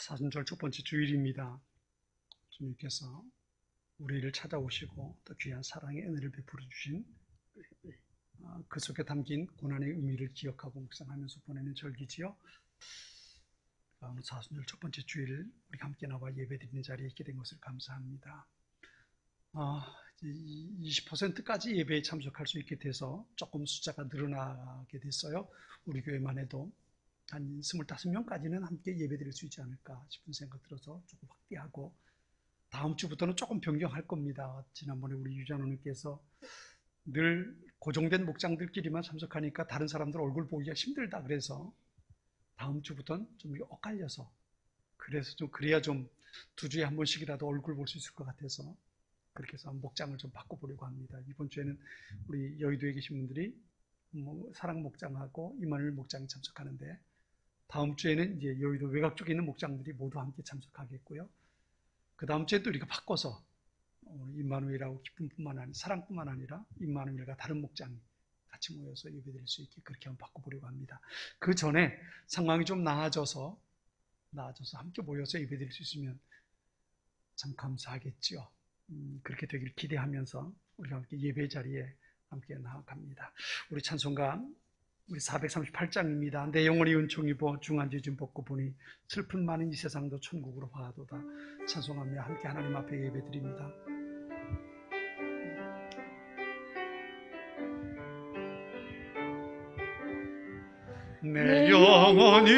사순절 첫 번째 주일입니다. 주님께서 우리를 찾아오시고 또 귀한 사랑의 은혜를 베풀어 주신 그 속에 담긴 고난의 의미를 기억하고 묵상하면서 보내는 절기지요. 오늘 사순절 첫 번째 주일 우리 함께 나와 예배드리는 자리에 있게 된 것을 감사합니다. 20%까지 예배에 참석할 수 있게 돼서 조금 숫자가 늘어나게 됐어요. 우리 교회만 해도 한 25명까지는 함께 예배드릴 수 있지 않을까 싶은 생각 들어서 조금 확대하고, 다음 주부터는 조금 변경할 겁니다. 지난번에 우리 유장로님께서 늘 고정된 목장들끼리만 참석하니까 다른 사람들 얼굴 보기가 힘들다 그래서 다음 주부터는 좀 엇갈려서, 그래야 좀 2주에 한 번씩이라도 얼굴 볼 수 있을 것 같아서 그렇게 해서 목장을 좀 바꿔보려고 합니다. 이번 주에는 우리 여의도에 계신 분들이 사랑 목장하고 이만울 목장에 참석하는데, 다음 주에는 이제 여의도 외곽 쪽에 있는 목장들이 모두 함께 참석하겠고요. 그 다음 주에 또 우리가 바꿔서 임마누엘하고 기쁨뿐만 아니라 사랑뿐만 아니라 임마누엘과 다른 목장이 같이 모여서 예배드릴 수 있게 그렇게 한번 바꿔보려고 합니다. 그 전에 상황이 좀 나아져서 함께 모여서 예배드릴 수 있으면 참 감사하겠죠. 그렇게 되길 기대하면서 우리가 함께 예배 자리에 함께 나아갑니다. 우리 찬송가 우리 438장입니다. 내 영혼이 은총 입어 중한 죄짐 벗고 보니 슬픈 많은 이 세상도 천국으로 화하도다. 찬송하며 함께 하나님 앞에 예배드립니다. 내 영혼이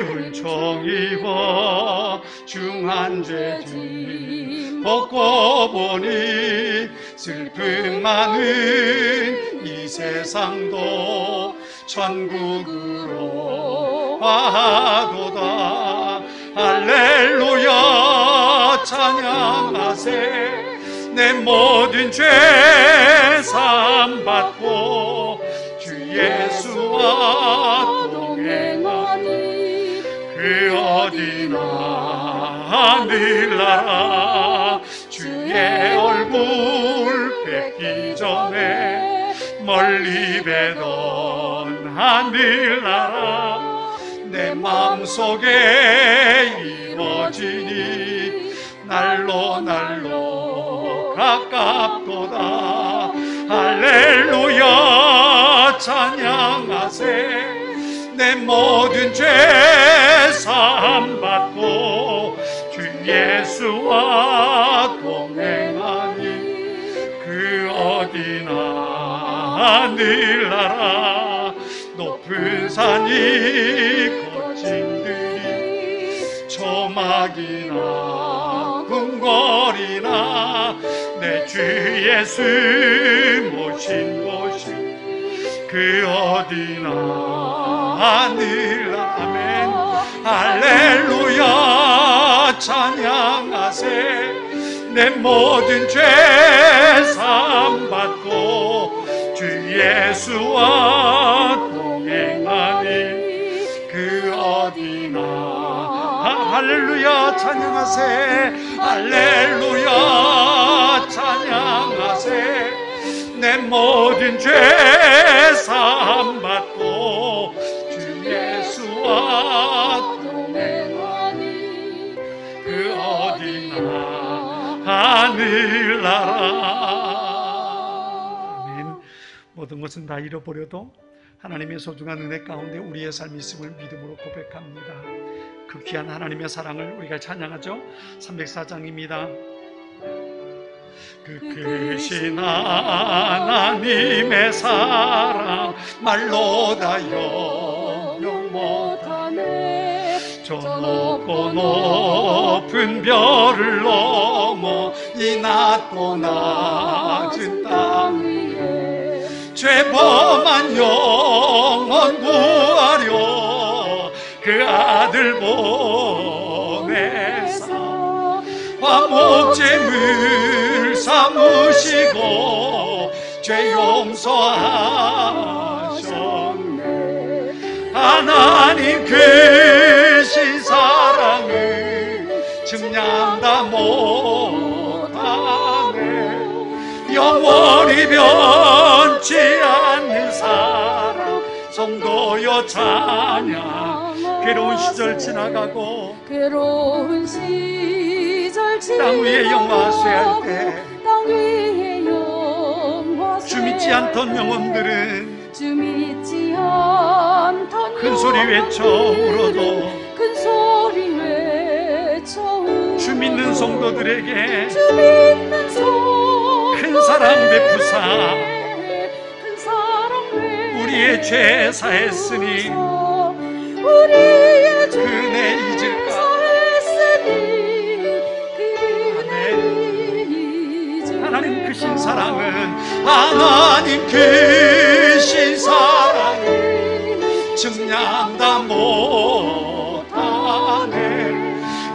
은총 입어 중한 죄짐 벗고 보니 슬픔 많은 이 세상도 천국으로 화하도다. 할렐루야 찬양하세. 내 모든 죄 사함 받고 주 예수와 동행하니 그 어디나 하늘나라 주의 얼굴 뵙기 전에 멀리 뵈던 하늘나라 내 마음속에 이루어지니 날로 가깝도다. 할렐루야 찬양하세. 내 모든 죄 사함 받고 주 예수와 동행하니 그 어디나 하늘나라 높은 산이 거친들이 조막이나 궁궐이나 내 주 예수 모신 곳이 그 어디나 하늘나라. 아멘. 할렐루야 찬양하세. 내 모든 죄 사함 받고 주 예수와 동행하니 그 어디나 할렐루야 찬양하세. 할렐루야 찬양하세. 내 모든 죄 사함 받고 주 어디나 하늘나라. 아멘. 모든 것은 다 잃어버려도 하나님의 소중한 은혜 가운데 우리의 삶이 있음을 믿음으로 고백합니다. 그 귀한 하나님의 사랑을 우리가 찬양하죠. 304장입니다. 그 크신 하나님의 사랑 말로 다 영영 못하네. 저 높고 높은 별을 넘어 이 낮고 낮은 땅 위에 죄범한 영혼 구하려 그 아들 보내사 화목제물 삼으시고 죄 용서하셨네. 하나님 크신 사랑을 증량다 못하네. 영원히 변치 않는 사랑 성도여 찬양. 괴로운 시절 지나가고 괴로운 시절 땅 위에 영화쇠 할 때 땅 위에 영화쇠 주 믿지 않던 영혼들은 주 믿지 않던 큰 소리 외쳐 울어도 큰 소리 외쳐 울어도 주 믿는 성도들에게 주 믿는 성도 큰 사랑 베푸사 큰 사랑 베푸사 우리의 죄 사했으니 우리의 죄 그네 잊을까. 하나님 크신 사랑은 하나님 크신 사랑을 증량다 못하네.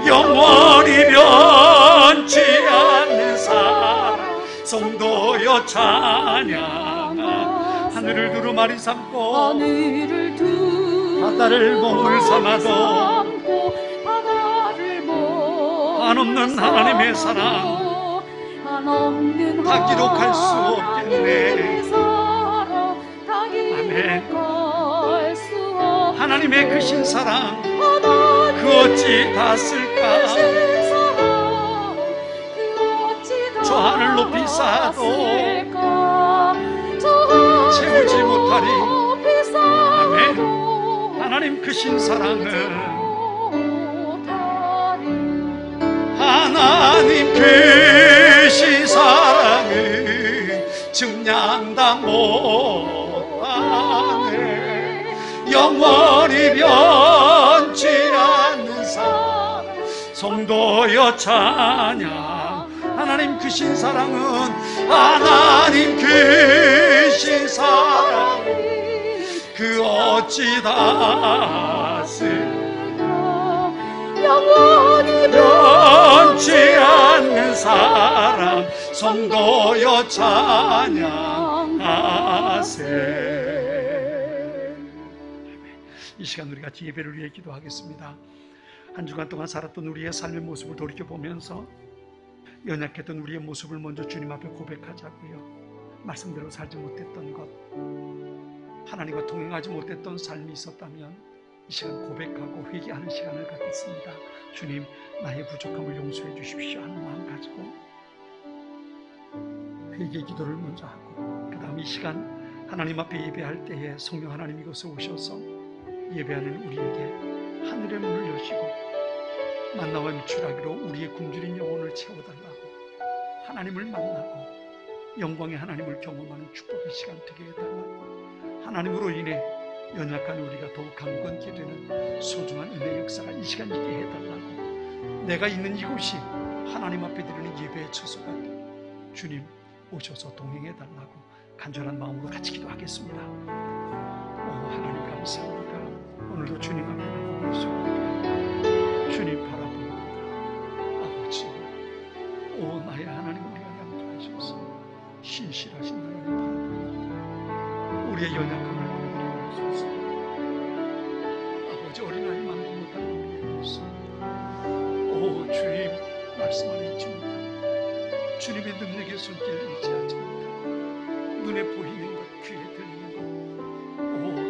영원히 변치 않는 사랑 성도여 찬양아. 하늘을 두루마리 삼고 하늘을 바다를 몸을 삼아도 한없는 하나님의 사랑 다 기록할 수 없겠네. 아멘. 하나님의 크신 사랑 그 어찌 다 쓸까. 저 하늘 높이 쌓아도 채우지 못하리. 아멘. 하나님 크신 사랑은 하나님 크신 사랑을 증량다 못하네. 영원히 변치 않는 사랑 성도여 찬양. 하나님 크신 사랑은 하나님 크신 사랑 그 어찌 다 쓸까. 영원히 변치 않는 사랑 성도여 찬양하세. 이 시간 우리 같이 예배를 위해 기도하겠습니다. 한 주간 동안 살았던 우리의 삶의 모습을 돌이켜보면서 연약했던 우리의 모습을 먼저 주님 앞에 고백하자고요. 말씀대로 살지 못했던 것, 하나님과 동행하지 못했던 삶이 있었다면 이 시간 고백하고 회개하는 시간을 갖겠습니다. 주님, 나의 부족함을 용서해 주십시오 하는 마음 가지고 회개 기도를 먼저 하고, 그 다음 이 시간 하나님 앞에 예배할 때에 성령 하나님 이곳에 오셔서 예배하는 우리에게 하늘의 문을 여시고 만나와 미추라기로 우리의 굶주린 영혼을 채워달라고, 하나님을 만나고 영광의 하나님을 경험하는 축복의 시간 되게 해달라고, 하나님으로 인해 연약한 우리가 더욱 강건케 되는 소중한 은혜 역사가 이 시간 있게 해달라고, 내가 있는 이곳이 하나님 앞에 드리는 예배의 처소가 주님 오셔서 동행해달라고 간절한 마음으로 같이 기도하겠습니다. 하나님 감사합니다. 오늘도 주님 앞에 나오고 있습니다. 주님 바라봅니다. 아버지, 나의 하나님 우리가 양도하셔서 신실하신 하나님 바라봅니다. 우리의 연약함을 보여주옵소서. 아버지, 어린아이만도 못하는 우리의 모습, 주님 말씀 안에 있지 못하고 주님의 능력의 손길을 잊지 않지 못하고 눈에 보이는 것, 귀에 들리는 것,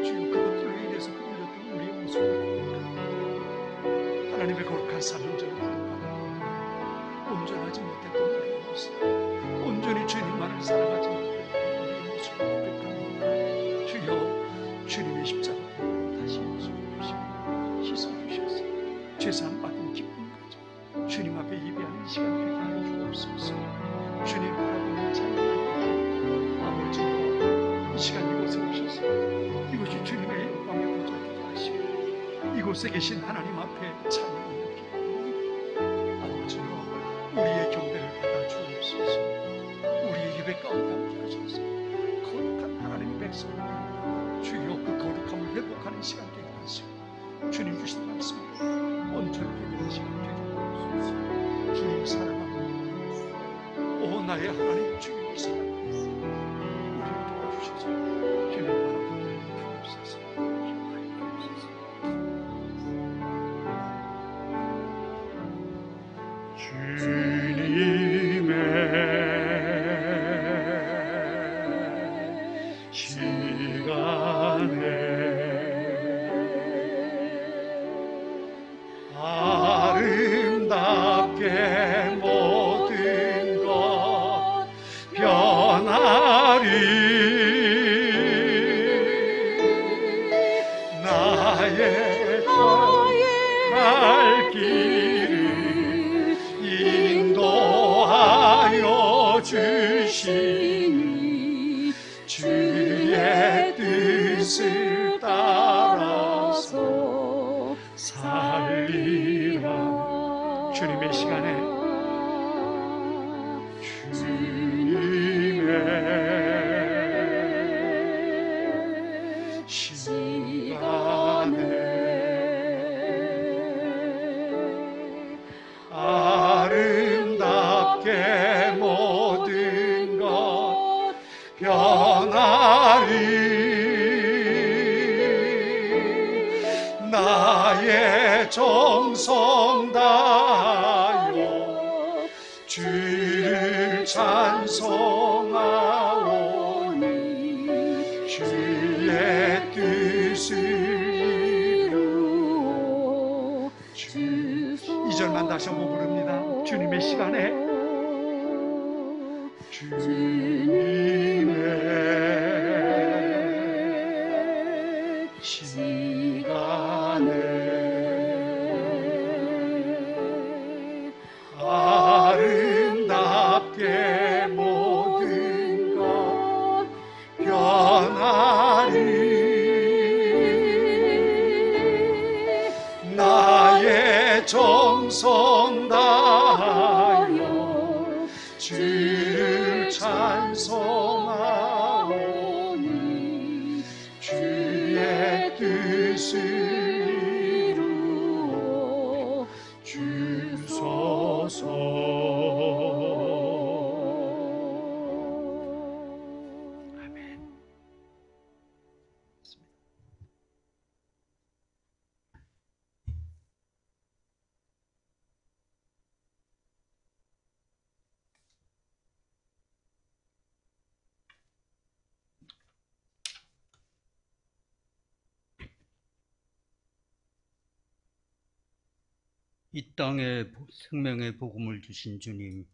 주여 그것들로 인해서 흔들렸던 우리의 모습을 고백합니다. 하나님의 거룩한 사명자로 부름받아 살아가지 못했던 말이옵소서. 온전히 주님만을 사랑하지 못했던 우리의 모습을 고백합니다. 주여, 주님의 십자가로 다시 씻어주셔서 죄사함 받은 기쁨 가지고 주님 앞에 예배하는 시간 되게 하여 주옵소서. 주님 바라보는 찬양합니다. 아버지여, 이 시간 이곳에 오셔서 이곳이 주님의 영광의 보좌 되게 하시고 이곳에 계신 하나님 앞에 찬양하는 기쁨, 아버지여, 우리의 경배를 받아 주옵소서. 우리의 예배 가운데 함께 하셔서 거룩한 하나님의 백성을 주여 그 거룩함을 회복하는 시간 되게 하시고 주님 주신 말씀을 온전히 되는 시간 되게 하옵소서. 주님 사랑합니다. 오 나의 하나님, 주님을 사랑합니다. 우리를 도와주셔서 주님 바라보는 주옵소서. 주님의 시간에 아름답게 모든 것 변하리. 나의 갈 길을 인도하여 주시니 주의 뜻을 따라서 살리라. 주님의 시간에 주님의 시간에 아름답게 모든 것 변하리. 나의 정성 다하여 주를 찬송하오니 주의 뜻을 이루어 주소서. 2절만 다시 한번 부릅니다. 주님의 시간에 주님의 시간에 아름답게 모든 것 변하리. 나의 정성 다하여 주를 찬송하오니 주의 뜻을 이루어 주소서. 아멘. 이 땅에 생명의 복음을 주신 주님,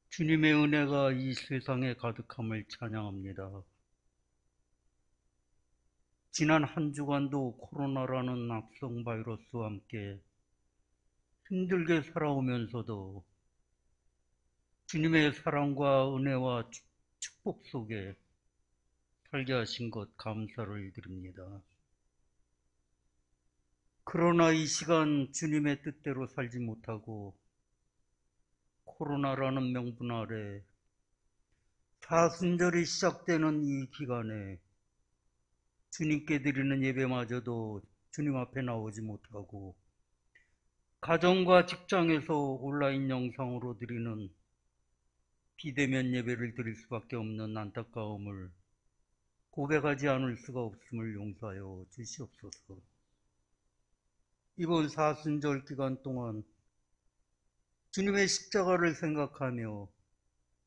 주님의 은혜가 이 세상에 가득함을 찬양합니다. 지난 한 주간도 코로나라는 악성 바이러스와 함께 힘들게 살아오면서도 주님의 사랑과 은혜와 축복 속에 살게 하신 것 감사를 드립니다. 그러나 이 시간 주님의 뜻대로 살지 못하고 코로나라는 명분 아래 사순절이 시작되는 이 기간에 주님께 드리는 예배마저도 주님 앞에 나오지 못하고 가정과 직장에서 온라인 영상으로 드리는 비대면 예배를 드릴 수밖에 없는 안타까움을 고백하지 않을 수가 없음을 용서하여 주시옵소서. 이번 사순절 기간 동안 주님의 십자가를 생각하며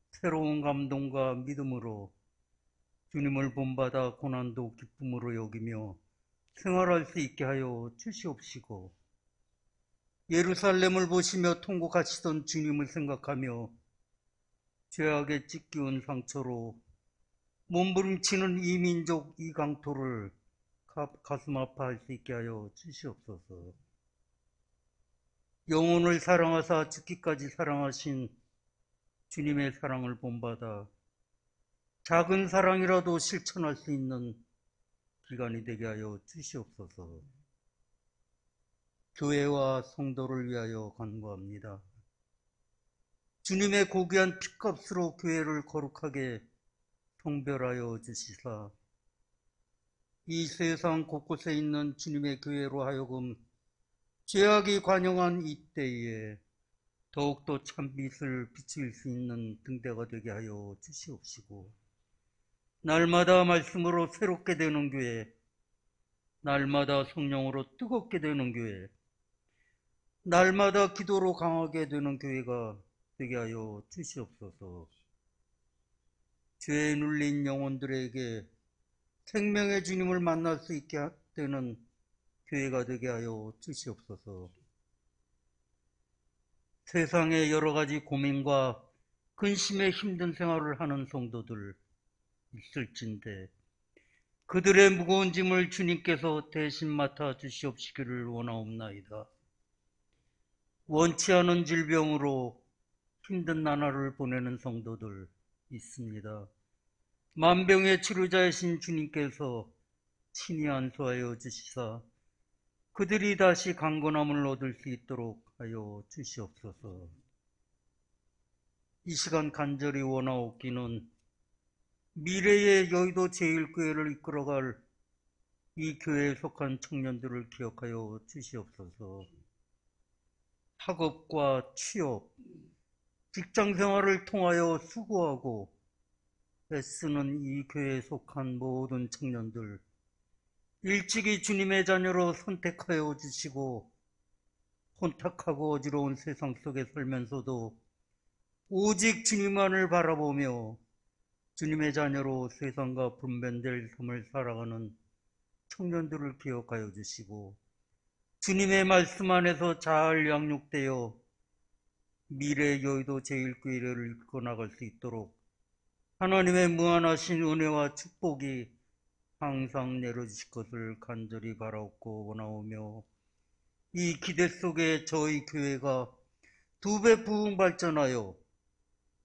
새로운 감동과 믿음으로 주님을 본받아 고난도 기쁨으로 여기며 생활할 수 있게 하여 주시옵시고, 예루살렘을 보시며 통곡하시던 주님을 생각하며 죄악에 찢기운 상처로 몸부림치는 이 민족 이 강토를 가슴 아파할 수 있게 하여 주시옵소서. 영혼을 사랑하사 죽기까지 사랑하신 주님의 사랑을 본받아 작은 사랑이라도 실천할 수 있는 기간이 되게 하여 주시옵소서. 교회와 성도를 위하여 간구합니다. 주님의 고귀한 피값으로 교회를 거룩하게 성별하여 주시사 이 세상 곳곳에 있는 주님의 교회로 하여금 죄악이 관영한 이때에 더욱더 참빛을 비칠 수 있는 등대가 되게 하여 주시옵시고, 날마다 말씀으로 새롭게 되는 교회, 날마다 성령으로 뜨겁게 되는 교회, 날마다 기도로 강하게 되는 교회가 되게 하여 주시옵소서. 죄에 눌린 영혼들에게 생명의 주님을 만날 수 있게 되는 교회가 되게 하여 주시옵소서. 세상의 여러 가지 고민과 근심에 힘든 생활을 하는 성도들 있을진데 그들의 무거운 짐을 주님께서 대신 맡아 주시옵시기를 원하옵나이다. 원치 않은 질병으로 힘든 나날을 보내는 성도들 있습니다. 만병의 치료자이신 주님께서 친히 안수하여 주시사 그들이 다시 강건함을 얻을 수 있도록 하여 주시옵소서. 이 시간 간절히 원하옵기는 미래의 여의도 제1교회를 이끌어갈 이 교회에 속한 청년들을 기억하여 주시옵소서. 학업과 취업, 직장생활을 통하여 수고하고 애쓰는 이 교회에 속한 모든 청년들 일찍이 주님의 자녀로 선택하여 주시고 혼탁하고 어지러운 세상 속에 살면서도 오직 주님만을 바라보며 주님의 자녀로 세상과 분변될 삶을 살아가는 청년들을 기억하여 주시고 주님의 말씀 안에서 잘 양육되어 미래 여의도 제1교회를 이끌어 나갈 수 있도록 하나님의 무한하신 은혜와 축복이 항상 내려주실 것을 간절히 바라옵고 원하오며, 이 기대 속에 저희 교회가 두 배 부흥 발전하여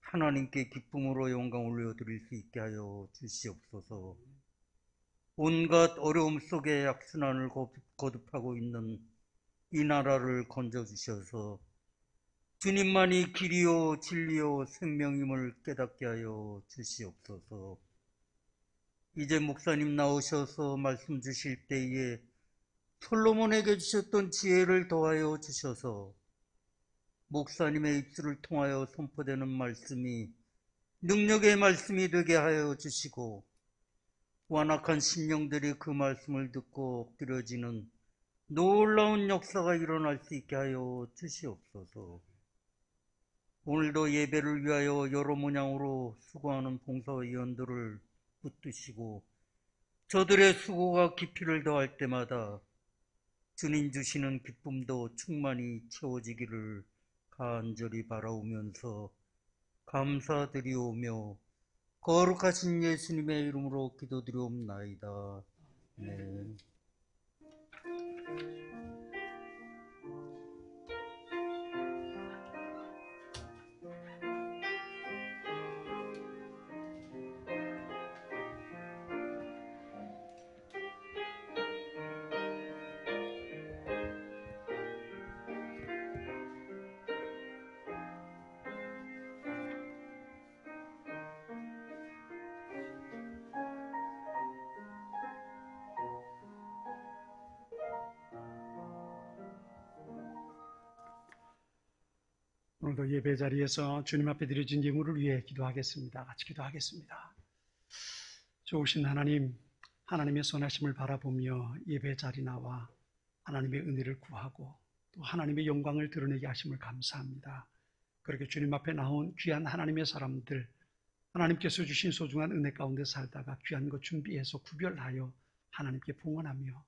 하나님께 기쁨으로 영광 올려드릴 수 있게 하여 주시옵소서. 온갖 어려움 속에 악순환을 거듭하고 있는 이 나라를 건져주셔서 주님만이 길이요 진리요 생명임을 깨닫게 하여 주시옵소서. 이제 목사님 나오셔서 말씀 주실 때에 솔로몬에게 주셨던 지혜를 더하여 주셔서 목사님의 입술을 통하여 선포되는 말씀이 능력의 말씀이 되게 하여 주시고 완악한 심령들이 그 말씀을 듣고 엎드려지는 놀라운 역사가 일어날 수 있게 하여 주시옵소서. 오늘도 예배를 위하여 여러 모양으로 수고하는 봉사위원들을 붙드시고 저들의 수고가 깊이를 더할 때마다 주님 주시는 기쁨도 충만히 채워지기를 간절히 바라오면서 감사드리오며 거룩하신 예수님의 이름으로 기도드리옵나이다. 네. 오늘도 예배 자리에서 주님 앞에 드려진 예물을 위해 기도하겠습니다. 같이 기도하겠습니다. 좋으신 하나님, 하나님의 선하심을 바라보며 예배 자리 나와 하나님의 은혜를 구하고 또 하나님의 영광을 드러내게 하심을 감사합니다. 그렇게 주님 앞에 나온 귀한 하나님의 사람들, 하나님께서 주신 소중한 은혜 가운데 살다가 귀한 것 준비해서 구별하여 하나님께 봉헌하며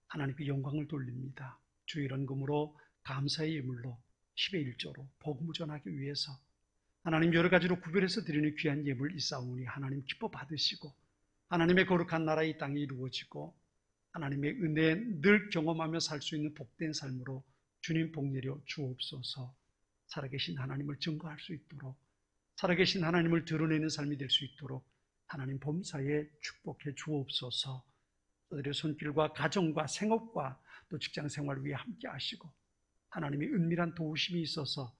하나님께 영광을 돌립니다. 주 이런 금으로 감사의 예물로 10의 1조로 복음을 전하기 위해서 하나님 여러 가지로 구별해서 드리는 귀한 예물 있사오니 하나님 기뻐 받으시고 하나님의 거룩한 나라 이 땅에 이루어지고 하나님의 은혜 늘 경험하며 살 수 있는 복된 삶으로 주님 복 내려 주옵소서. 살아계신 하나님을 증거할 수 있도록 살아계신 하나님을 드러내는 삶이 될 수 있도록 하나님 범사에 축복해 주옵소서. 저들의 손길과 가정과 생업과 또 직장생활 위에 함께 하시고 하나님의 은밀한 도우심이 있어서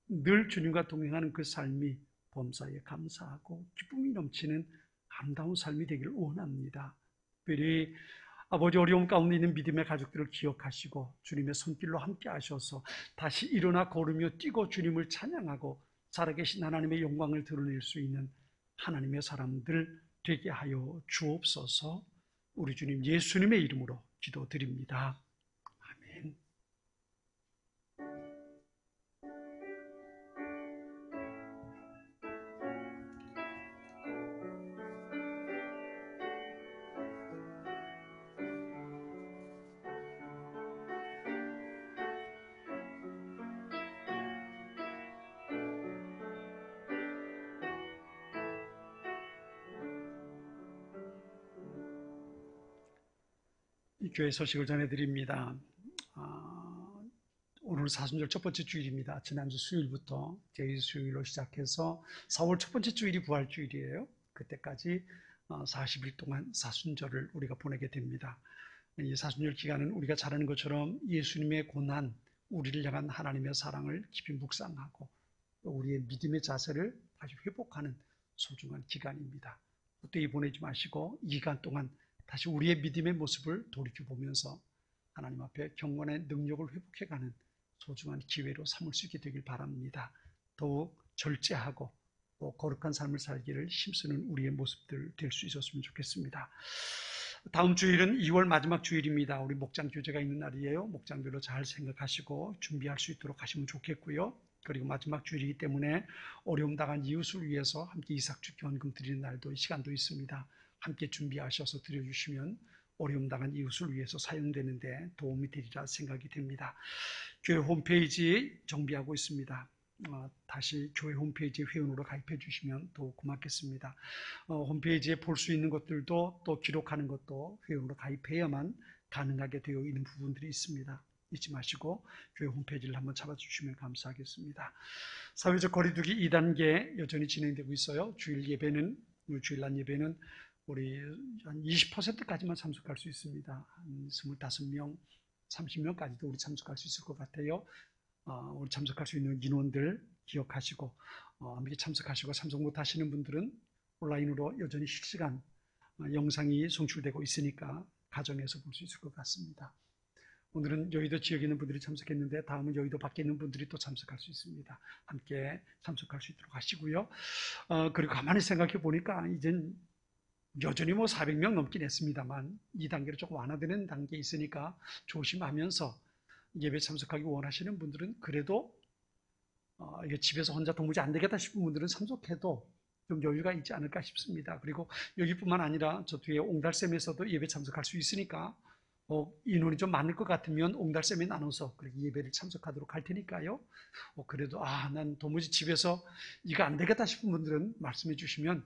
늘 주님과 동행하는 그 삶이 범사에 감사하고 기쁨이 넘치는 아름다운 삶이 되기를 원합니다. 특별히 아버지 어려움 가운데 있는 믿음의 가족들을 기억하시고 주님의 손길로 함께 하셔서 다시 일어나 걸으며 뛰고 주님을 찬양하고 살아계신 하나님의 영광을 드러낼 수 있는 하나님의 사람들 되게 하여 주옵소서. 우리 주님 예수님의 이름으로 기도드립니다. 아멘. 이 교회 소식을 전해드립니다. 오늘 사순절 첫 번째 주일입니다. 지난주 수요일부터 제2수요일로 시작해서 4월 첫 번째 주일이 부활주일이에요. 그때까지 40일 동안 사순절을 우리가 보내게 됩니다. 이 사순절 기간은 우리가 잘 아는 것처럼 예수님의 고난, 우리를 향한 하나님의 사랑을 깊이 묵상하고 우리의 믿음의 자세를 다시 회복하는 소중한 기간입니다. 그때 보내지 마시고 이 기간 동안 다시 우리의 믿음의 모습을 돌이켜보면서 하나님 앞에 경건의 능력을 회복해가는 소중한 기회로 삼을 수 있게 되길 바랍니다. 더욱 절제하고 또 거룩한 삶을 살기를 힘쓰는 우리의 모습들 될 수 있었으면 좋겠습니다. 다음 주일은 2월 마지막 주일입니다. 우리 목장 교제가 있는 날이에요. 목장별로 잘 생각하시고 준비할 수 있도록 하시면 좋겠고요. 그리고 마지막 주일이기 때문에 어려움 당한 이웃을 위해서 함께 이삭주 견금 드리는 날도 시간도 있습니다. 함께 준비하셔서 드려주시면 어려움 당한 이웃을 위해서 사용되는데 도움이 되리라 생각이 됩니다. 교회 홈페이지 정비하고 있습니다. 다시 교회 홈페이지 회원으로 가입해 주시면 더욱 고맙겠습니다. 홈페이지에 볼 수 있는 것들도 또 기록하는 것도 회원으로 가입해야만 가능하게 되어 있는 부분들이 있습니다. 잊지 마시고 교회 홈페이지를 한번 찾아주시면 감사하겠습니다. 사회적 거리두기 2단계 여전히 진행되고 있어요. 주일날 예배는 우리 한 20%까지만 참석할 수 있습니다. 한 25명, 30명까지도 우리 참석할 수 있을 것 같아요. 우리 참석할 수 있는 인원들 기억하시고 함께 참석하시고 참석 못하시는 분들은 온라인으로 여전히 실시간 영상이 송출되고 있으니까 가정에서 볼 수 있을 것 같습니다. 오늘은 여의도 지역에 있는 분들이 참석했는데 다음은 여의도 밖에 있는 분들이 또 참석할 수 있습니다. 함께 참석할 수 있도록 하시고요. 그리고 가만히 생각해 보니까 이젠 여전히 400명 넘긴 했습니다만 2단계로 조금 완화되는 단계에 있으니까 조심하면서 예배 참석하기 원하시는 분들은 그래도 이게 집에서 혼자 도무지 안 되겠다 싶은 분들은 참석해도 좀 여유가 있지 않을까 싶습니다. 그리고 여기뿐만 아니라 저 뒤에 옹달샘에서도 예배 참석할 수 있으니까 인원이 좀 많을 것 같으면 옹달샘에 나눠서 그렇게 예배를 참석하도록 할 테니까요. 그래도 난 도무지 집에서 이거 안 되겠다 싶은 분들은 말씀해 주시면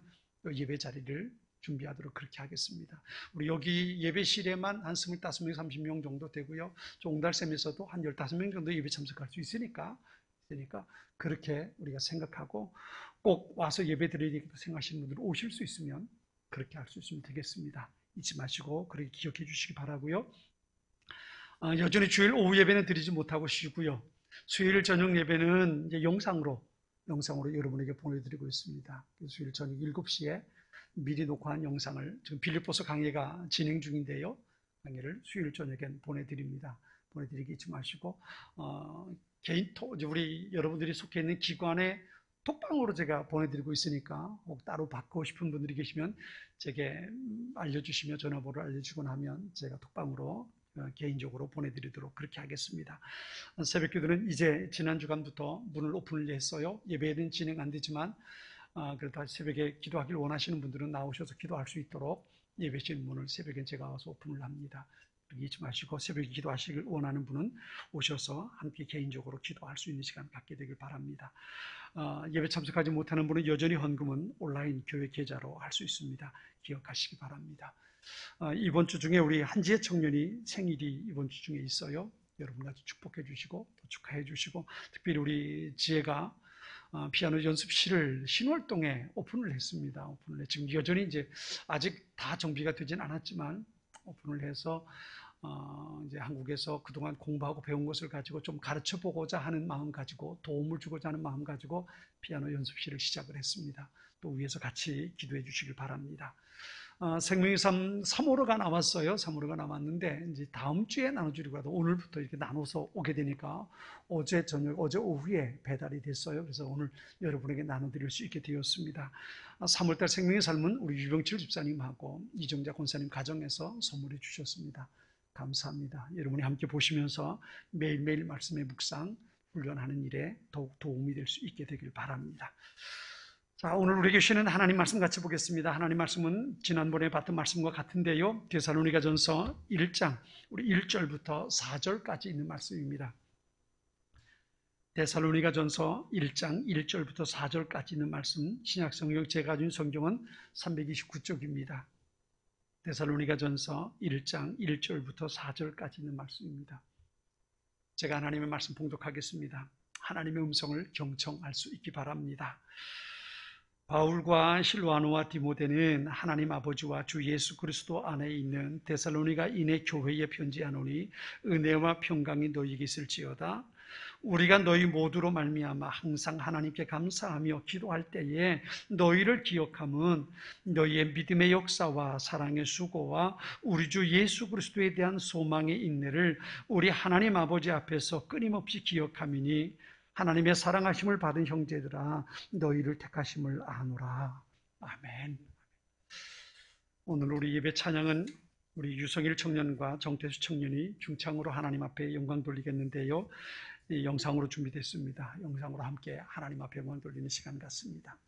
예배 자리를 준비하도록 그렇게 하겠습니다. 우리 여기 예배실에만 한 25명, 30명 정도 되고요. 옹달샘에서도 한 15명 정도 예배 참석할 수 있으니까 그렇게 우리가 생각하고 꼭 와서 예배 드려야 되겠다 생각하시는 분들은 오실 수 있으면 그렇게 할 수 있으면 되겠습니다. 잊지 마시고 그렇게 기억해 주시기 바라고요. 여전히 주일 오후 예배는 드리지 못하고 쉬고요. 수요일 저녁 예배는 이제 영상으로 여러분에게 보내드리고 있습니다. 수요일 저녁 7시에 미리 녹화한 영상을 지금 빌립보서 강의가 진행 중인데요. 강의를 수요일 저녁에 보내드립니다. 보내드리기 잊지 마시고 우리 여러분들이 속해 있는 기관의 톡방으로 제가 보내드리고 있으니까 혹 따로 받고 싶은 분들이 계시면 제게 알려주시며 전화번호를 알려주고 나면 제가 톡방으로 개인적으로 보내드리도록 그렇게 하겠습니다. 새벽기도는 이제 지난 주간부터 문을 오픈을 했어요. 예배는 진행 안 되지만 그래도 새벽에 기도하기를 원하시는 분들은 나오셔서 기도할 수 있도록 예배실 문을 새벽에 제가 와서 오픈을 합니다. 잊지 마시고 새벽에 기도하시길 원하는 분은 오셔서 함께 개인적으로 기도할 수 있는 시간 갖게 되길 바랍니다. 예배 참석하지 못하는 분은 여전히 헌금은 온라인 교회 계좌로 할 수 있습니다. 기억하시기 바랍니다. 이번 주 중에 우리 한지혜 청년이 생일이 이번 주 중에 있어요. 여러분 같이 축복해 주시고 또 축하해 주시고, 특별히 우리 지혜가 피아노 연습실을 신월동에 오픈을 했습니다. 지금 여전히 이제 아직 다 정비가 되진 않았지만 오픈을 해서 이제 한국에서 그동안 공부하고 배운 것을 가지고 좀 가르쳐 보고자 하는 마음 가지고, 도움을 주고자 하는 마음 가지고 피아노 연습실을 시작을 했습니다. 또 위에서 같이 기도해 주시길 바랍니다. 생명의 삶 3호로가 나왔어요. 3호로가 나왔는데 이제 다음 주에 나눠주려고 하다 오늘부터 이렇게 나눠서 오게 되니까 어제 오후에 배달이 됐어요. 그래서 오늘 여러분에게 나눠드릴 수 있게 되었습니다. 3월달 생명의 삶은 우리 유병철 집사님하고 이정자 권사님 가정에서 선물해 주셨습니다. 감사합니다. 여러분이 함께 보시면서 매일매일 말씀의 묵상, 훈련하는 일에 더욱 도움이 될 수 있게 되길 바랍니다. 자, 오늘 우리에게 주시는 하나님 말씀 같이 보겠습니다. 하나님 말씀은 지난번에 봤던 말씀과 같은데요. 데살로니가전서 1장 우리 1절부터 4절까지 있는 말씀입니다. 데살로니가전서 1장 1절부터 4절까지 있는 말씀, 신약성경 제가 가진 성경은 329쪽입니다. 데살로니가전서 1장 1절부터 4절까지 있는 말씀입니다. 제가 하나님의 말씀 봉독하겠습니다. 하나님의 음성을 경청할 수 있기 바랍니다. 바울과 실와노와 디모데는 하나님 아버지와 주 예수 그리스도 안에 있는 데살로니가인의 교회에 편지하노니 은혜와 평강이 너희에게 있을지어다. 우리가 너희 모두로 말미암아 항상 하나님께 감사하며 기도할 때에 너희를 기억함은 너희의 믿음의 역사와 사랑의 수고와 우리 주 예수 그리스도에 대한 소망의 인내를 우리 하나님 아버지 앞에서 끊임없이 기억함이니 하나님의 사랑하심을 받은 형제들아 너희를 택하심을 아노라. 아멘. 오늘 우리 예배 찬양은 우리 유성일 청년과 정태수 청년이 중창으로 하나님 앞에 영광 돌리겠는데요. 이 영상으로 준비됐습니다. 영상으로 함께 하나님 앞에 영광 돌리는 시간 같습니다.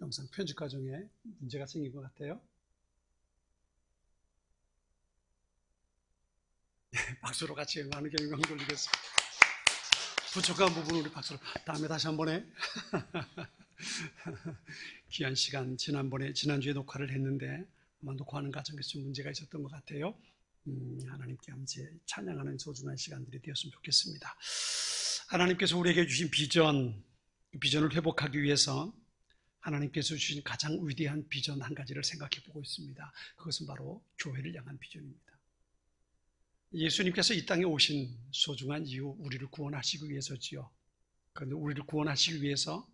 영상 편집 과정에 문제가 생긴 것 같아요. 박수로 같이 영광 돌리겠습니다. 부족한 부분 우리 박수로 다음에 다시 한 번에 귀한 시간 지난주에 녹화를 했는데 아마 녹화하는 과정에서 좀 문제가 있었던 것 같아요. 하나님께 함께 찬양하는 소중한 시간들이 되었으면 좋겠습니다. 하나님께서 우리에게 주신 비전을 회복하기 위해서 하나님께서 주신 가장 위대한 비전 한 가지를 생각해 보고 있습니다. 그것은 바로 교회를 향한 비전입니다. 예수님께서 이 땅에 오신 소중한 이유, 우리를 구원하시기 위해서지요. 그런데 우리를 구원하시기 위해서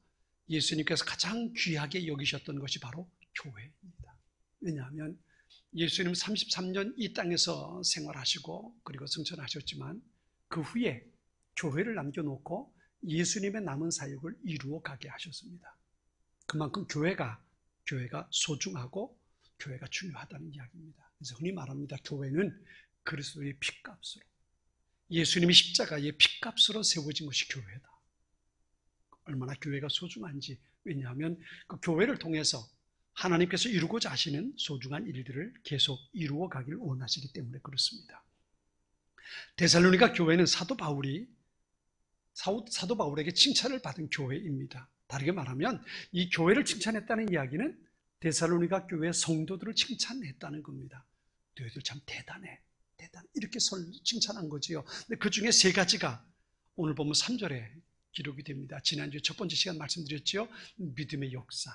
예수님께서 가장 귀하게 여기셨던 것이 바로 교회입니다. 왜냐하면 예수님 33년 이 땅에서 생활하시고 그리고 승천하셨지만 그 후에 교회를 남겨놓고 예수님의 남은 사역을 이루어 가게 하셨습니다. 그만큼 교회가 소중하고 교회가 중요하다는 이야기입니다. 그래서 흔히 말합니다. 교회는 그리스도의 핏값으로, 예수님이 십자가의 핏값으로 세워진 것이 교회다. 얼마나 교회가 소중한지. 왜냐하면 그 교회를 통해서 하나님께서 이루고자 하시는 소중한 일들을 계속 이루어 가기를 원하시기 때문에 그렇습니다. 데살로니가 교회는 사도 바울에게 칭찬을 받은 교회입니다. 다르게 말하면 이 교회를 칭찬했다는 이야기는 데살로니가 교회 성도들을 칭찬했다는 겁니다. 너희들 참 대단해. 이렇게 칭찬한 거지요. 근데 그 중에 세 가지가 오늘 보면 3절에 기록이 됩니다. 지난주에 첫 번째 시간 말씀드렸죠. 믿음의 역사.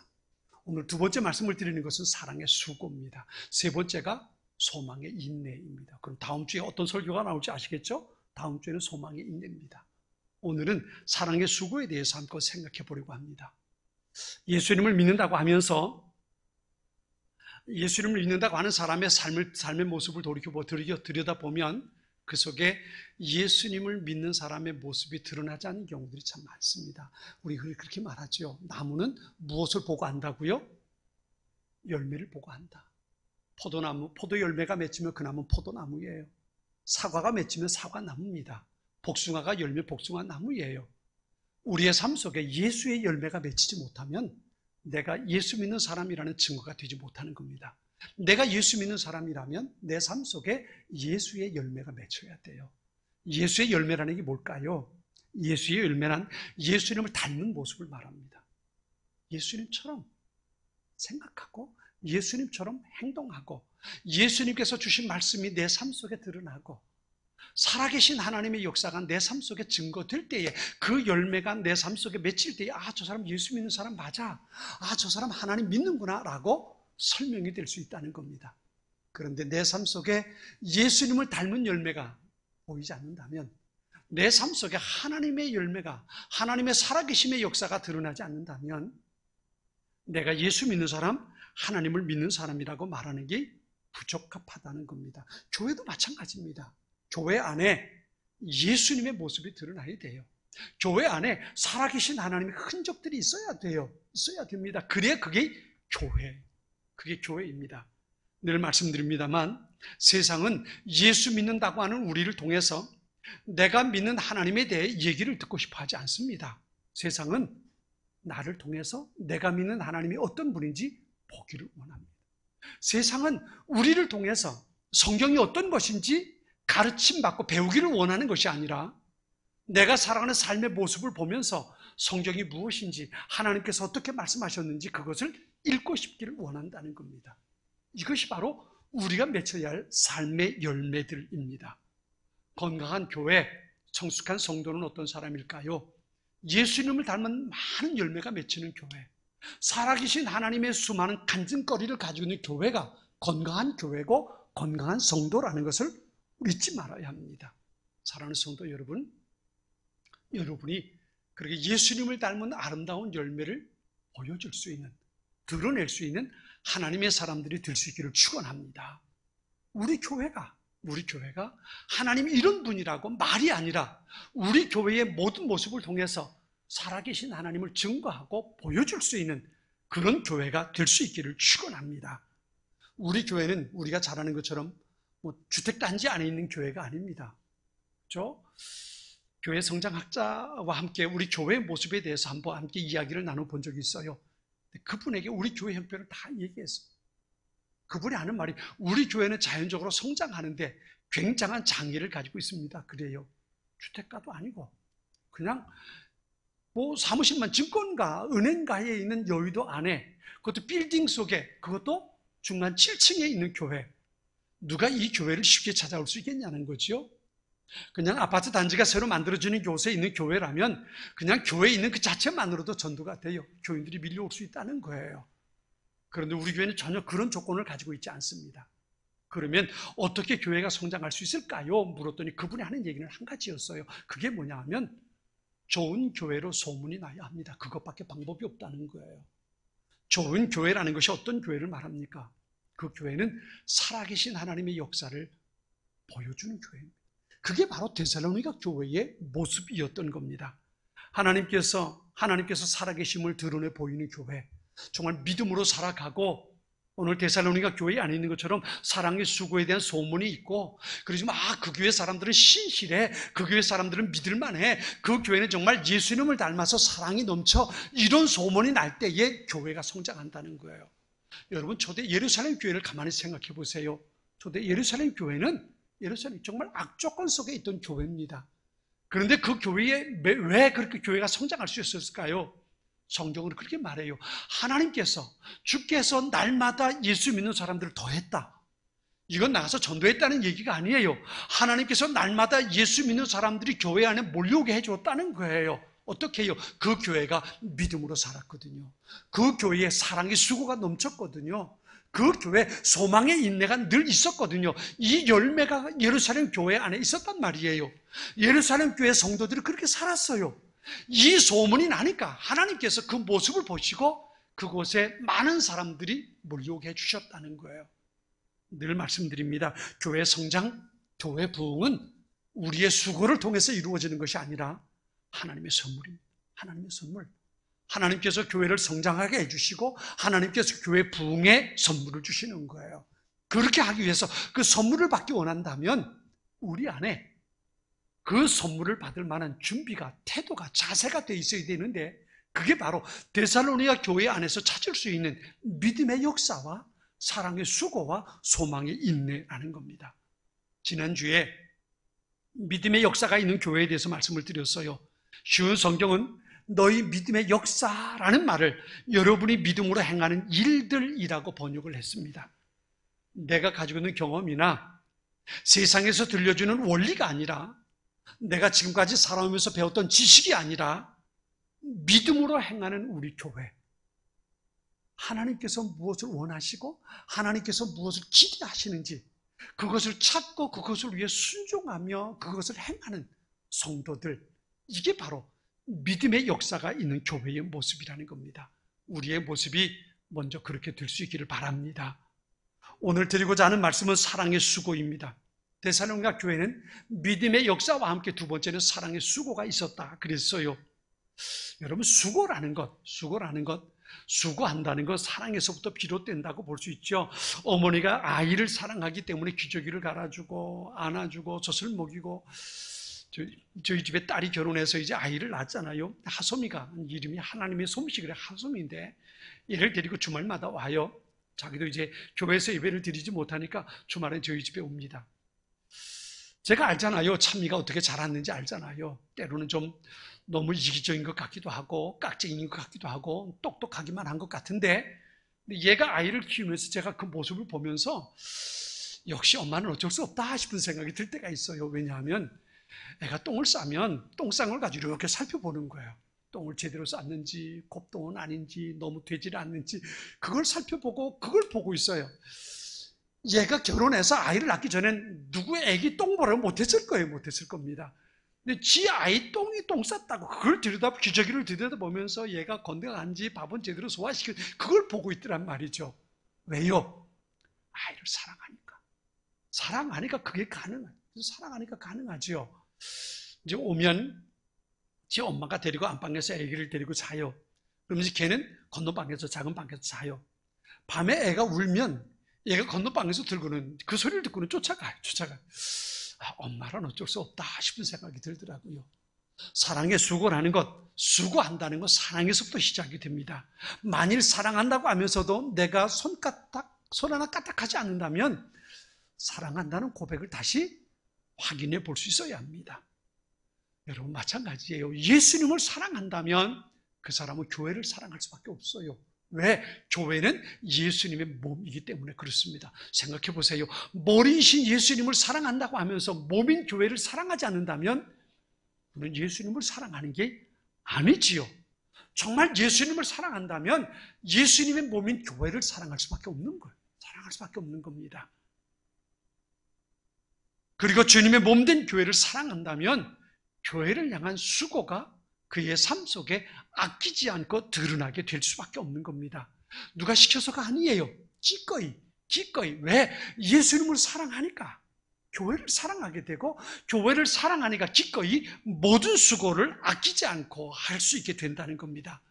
오늘 두 번째 말씀을 드리는 것은 사랑의 수고입니다. 세 번째가 소망의 인내입니다. 그럼 다음 주에 어떤 설교가 나올지 아시겠죠? 다음 주에는 소망의 인내입니다. 오늘은 사랑의 수고에 대해서 한번 생각해 보려고 합니다. 예수님을 믿는다고 하는 사람의 삶의 모습을 들여다보면 그 속에 예수님을 믿는 사람의 모습이 드러나지 않는 경우들이 참 많습니다. 우리 그렇게 말하죠. 나무는 무엇을 보고 안다고요? 열매를 보고 안다. 포도 열매가 맺히면 그 나무는 포도나무예요. 사과가 맺히면 사과나무입니다. 복숭아가 열매 복숭아 나무예요. 우리의 삶 속에 예수의 열매가 맺히지 못하면 내가 예수 믿는 사람이라는 증거가 되지 못하는 겁니다. 내가 예수 믿는 사람이라면 내 삶 속에 예수의 열매가 맺혀야 돼요. 예수의 열매라는 게 뭘까요? 예수의 열매란 예수님을 닮는 모습을 말합니다. 예수님처럼 생각하고 예수님처럼 행동하고 예수님께서 주신 말씀이 내 삶 속에 드러나고 살아계신 하나님의 역사가 내 삶 속에 증거될 때에 그 열매가 내 삶 속에 맺힐 때에 아, 저 사람 예수 믿는 사람 맞아. 아, 저 사람 하나님 믿는구나 라고 설명이 될 수 있다는 겁니다. 그런데 내 삶 속에 예수님을 닮은 열매가 보이지 않는다면 내 삶 속에 하나님의 열매가 하나님의 살아계심의 역사가 드러나지 않는다면 내가 예수 믿는 사람, 하나님을 믿는 사람이라고 말하는 게 부적합하다는 겁니다. 교회도 마찬가지입니다. 교회 안에 예수님의 모습이 드러나야 돼요. 교회 안에 살아계신 하나님의 흔적들이 있어야 됩니다. 그래야 그게 교회입니다. 늘 말씀드립니다만 세상은 예수 믿는다고 하는 우리를 통해서 내가 믿는 하나님에 대해 얘기를 듣고 싶어 하지 않습니다. 세상은 나를 통해서 내가 믿는 하나님이 어떤 분인지 보기를 원합니다. 세상은 우리를 통해서 성경이 어떤 것인지 가르침받고 배우기를 원하는 것이 아니라 내가 살아가는 삶의 모습을 보면서 성경이 무엇인지 하나님께서 어떻게 말씀하셨는지 그것을 읽고 싶기를 원한다는 겁니다. 이것이 바로 우리가 맺혀야 할 삶의 열매들입니다. 건강한 교회, 성숙한 성도는 어떤 사람일까요? 예수님을 닮은 많은 열매가 맺히는 교회, 살아계신 하나님의 수많은 간증거리를 가지고 있는 교회가 건강한 교회고 건강한 성도라는 것을 잊지 말아야 합니다. 사랑하는 성도 여러분, 여러분이 그렇게 예수님을 닮은 아름다운 열매를 보여줄 수 있는, 드러낼 수 있는 하나님의 사람들이 될 수 있기를 축원합니다. 우리 교회가 하나님이 이런 분이라고 말이 아니라 우리 교회의 모든 모습을 통해서 살아계신 하나님을 증거하고 보여줄 수 있는 그런 교회가 될 수 있기를 축원합니다. 우리 교회는 우리가 잘 아는 것처럼 주택단지 안에 있는 교회가 아닙니다. 그렇죠? 교회 성장학자와 함께 우리 교회의 모습에 대해서 한번 함께 이야기를 나눠본 적이 있어요. 그분에게 우리 교회 형편을 다 얘기했어요. 그분이 하는 말이 우리 교회는 자연적으로 성장하는데 굉장한 장애를 가지고 있습니다. 그래요. 주택가도 아니고 그냥 뭐 사무실만 증권가, 은행가에 있는 여의도 안에, 그것도 빌딩 속에, 그것도 중간 7층에 있는 교회. 누가 이 교회를 쉽게 찾아올 수 있겠냐는 거죠. 그냥 아파트 단지가 새로 만들어지는 곳에 있는 교회라면 그냥 교회에 있는 그 자체만으로도 전도가 돼요. 교인들이 밀려올 수 있다는 거예요. 그런데 우리 교회는 전혀 그런 조건을 가지고 있지 않습니다. 그러면 어떻게 교회가 성장할 수 있을까요? 물었더니 그분이 하는 얘기는 한 가지였어요. 그게 뭐냐 하면 좋은 교회로 소문이 나야 합니다. 그것밖에 방법이 없다는 거예요. 좋은 교회라는 것이 어떤 교회를 말합니까? 그 교회는 살아계신 하나님의 역사를 보여주는 교회입니다. 그게 바로 데살로니가 교회의 모습이었던 겁니다. 하나님께서 살아계심을 드러내 보이는 교회, 정말 믿음으로 살아가고, 오늘 데살로니가 교회 안에 있는 것처럼 사랑의 수고에 대한 소문이 있고, 그러지만 그 교회 사람들은 신실해, 그 교회 사람들은 믿을만해, 그 교회는 정말 예수님을 닮아서 사랑이 넘쳐, 이런 소문이 날 때에 교회가 성장한다는 거예요. 여러분, 초대 예루살렘 교회를 가만히 생각해 보세요. 초대 예루살렘 교회는 정말 악조건 속에 있던 교회입니다. 그런데 그 교회에 왜 그렇게 교회가 성장할 수 있었을까요? 성경은 그렇게 말해요. 주께서 날마다 예수 믿는 사람들을 더했다. 이건 나가서 전도했다는 얘기가 아니에요. 하나님께서 날마다 예수 믿는 사람들이 교회 안에 몰려오게 해줬다는 거예요. 어떻게 해요? 그 교회가 믿음으로 살았거든요. 그 교회에 사랑의 수고가 넘쳤거든요. 그 교회 소망의 인내가 늘 있었거든요. 이 열매가 예루살렘 교회 안에 있었단 말이에요. 예루살렘 교회 성도들이 그렇게 살았어요. 이 소문이 나니까 하나님께서 그 모습을 보시고 그곳에 많은 사람들이 몰려오게 해주셨다는 거예요. 늘 말씀드립니다. 교회 성장, 교회 부흥은 우리의 수고를 통해서 이루어지는 것이 아니라 하나님의 선물입니다. 하나님의 선물. 하나님께서 교회를 성장하게 해주시고 하나님께서 교회 부흥의 선물을 주시는 거예요. 그렇게 하기 위해서 그 선물을 받기 원한다면 우리 안에 그 선물을 받을 만한 준비가, 태도가, 자세가 돼 있어야 되는데, 그게 바로 데살로니가 교회 안에서 찾을 수 있는 믿음의 역사와 사랑의 수고와 소망의 인내라는 겁니다. 지난주에 믿음의 역사가 있는 교회에 대해서 말씀을 드렸어요. 쉬운 성경은 너희 믿음의 역사라는 말을 여러분이 믿음으로 행하는 일들이라고 번역을 했습니다. 내가 가지고 있는 경험이나 세상에서 들려주는 원리가 아니라, 내가 지금까지 살아오면서 배웠던 지식이 아니라 믿음으로 행하는 우리 교회. 하나님께서 무엇을 원하시고 하나님께서 무엇을 기대하시는지 그것을 찾고 그것을 위해 순종하며 그것을 행하는 성도들, 이게 바로 믿음의 역사가 있는 교회의 모습이라는 겁니다. 우리의 모습이 먼저 그렇게 될 수 있기를 바랍니다. 오늘 드리고자 하는 말씀은 사랑의 수고입니다. 데살로니가 교회는 믿음의 역사와 함께 두 번째는 사랑의 수고가 있었다 그랬어요. 여러분, 수고한다는 것 사랑에서부터 비롯된다고 볼 수 있죠. 어머니가 아이를 사랑하기 때문에 기저귀를 갈아주고 안아주고 젖을 먹이고, 저희 집에 딸이 결혼해서 이제 아이를 낳았잖아요. 하솜이가, 이름이 하나님의 솜씨, 그래 하솜인데 얘를 데리고 주말마다 와요. 자기도 이제 교회에서 예배를 드리지 못하니까 주말에 저희 집에 옵니다. 제가 알잖아요. 찬미가 어떻게 자랐는지 알잖아요. 때로는 좀 너무 이기적인 것 같기도 하고 깍쟁이인 것 같기도 하고 똑똑하기만 한 것 같은데, 얘가 아이를 키우면서 제가 그 모습을 보면서 역시 엄마는 어쩔 수 없다 싶은 생각이 들 때가 있어요. 왜냐하면 애가 똥을 싸면 똥쌍을 가지고 이렇게 살펴보는 거예요. 똥을 제대로 쌌는지, 곱똥은 아닌지, 너무 되질 않는지, 그걸 살펴보고 그걸 보고 있어요. 얘가 결혼해서 아이를 낳기 전엔 누구의 애기 똥 보라고 못했을 거예요. 못했을 겁니다. 근데 지 아이 똥이 똥 쌌다고 그걸 기저귀를 들여다보면서 얘가 건강한지, 밥은 제대로 소화시키는지 그걸 보고 있더란 말이죠. 왜요? 아이를 사랑하니까 그게 가능하죠. 이제 오면 제 엄마가 데리고 안방에서 아기를 데리고 자요. 그러면서 걔는 건너방에서, 작은 방에서 자요. 밤에 애가 울면 얘가 건너방에서 들고는 그 소리를 듣고는 쫓아가요. 엄마란 어쩔 수 없다 싶은 생각이 들더라고요. 사랑의 수고라는 것, 수고한다는 것 사랑에서부터 시작이 됩니다. 만일 사랑한다고 하면서도 내가 손 하나 까딱하지 않는다면 사랑한다는 고백을 다시 확인해 볼 수 있어야 합니다. 여러분 마찬가지예요. 예수님을 사랑한다면 그 사람은 교회를 사랑할 수밖에 없어요. 왜? 교회는 예수님의 몸이기 때문에 그렇습니다. 생각해 보세요. 머리이신 예수님을 사랑한다고 하면서 몸인 교회를 사랑하지 않는다면 그는 예수님을 사랑하는 게 아니지요. 정말 예수님을 사랑한다면 예수님의 몸인 교회를 사랑할 수밖에 없는 거예요. 사랑할 수밖에 없는 겁니다. 그리고 주님의 몸된 교회를 사랑한다면 교회를 향한 수고가 그의 삶 속에 아끼지 않고 드러나게 될 수밖에 없는 겁니다. 누가 시켜서가 아니에요. 기꺼이. 왜? 예수님을 사랑하니까. 교회를 사랑하게 되고 교회를 사랑하니까 기꺼이 모든 수고를 아끼지 않고 할 수 있게 된다는 겁니다.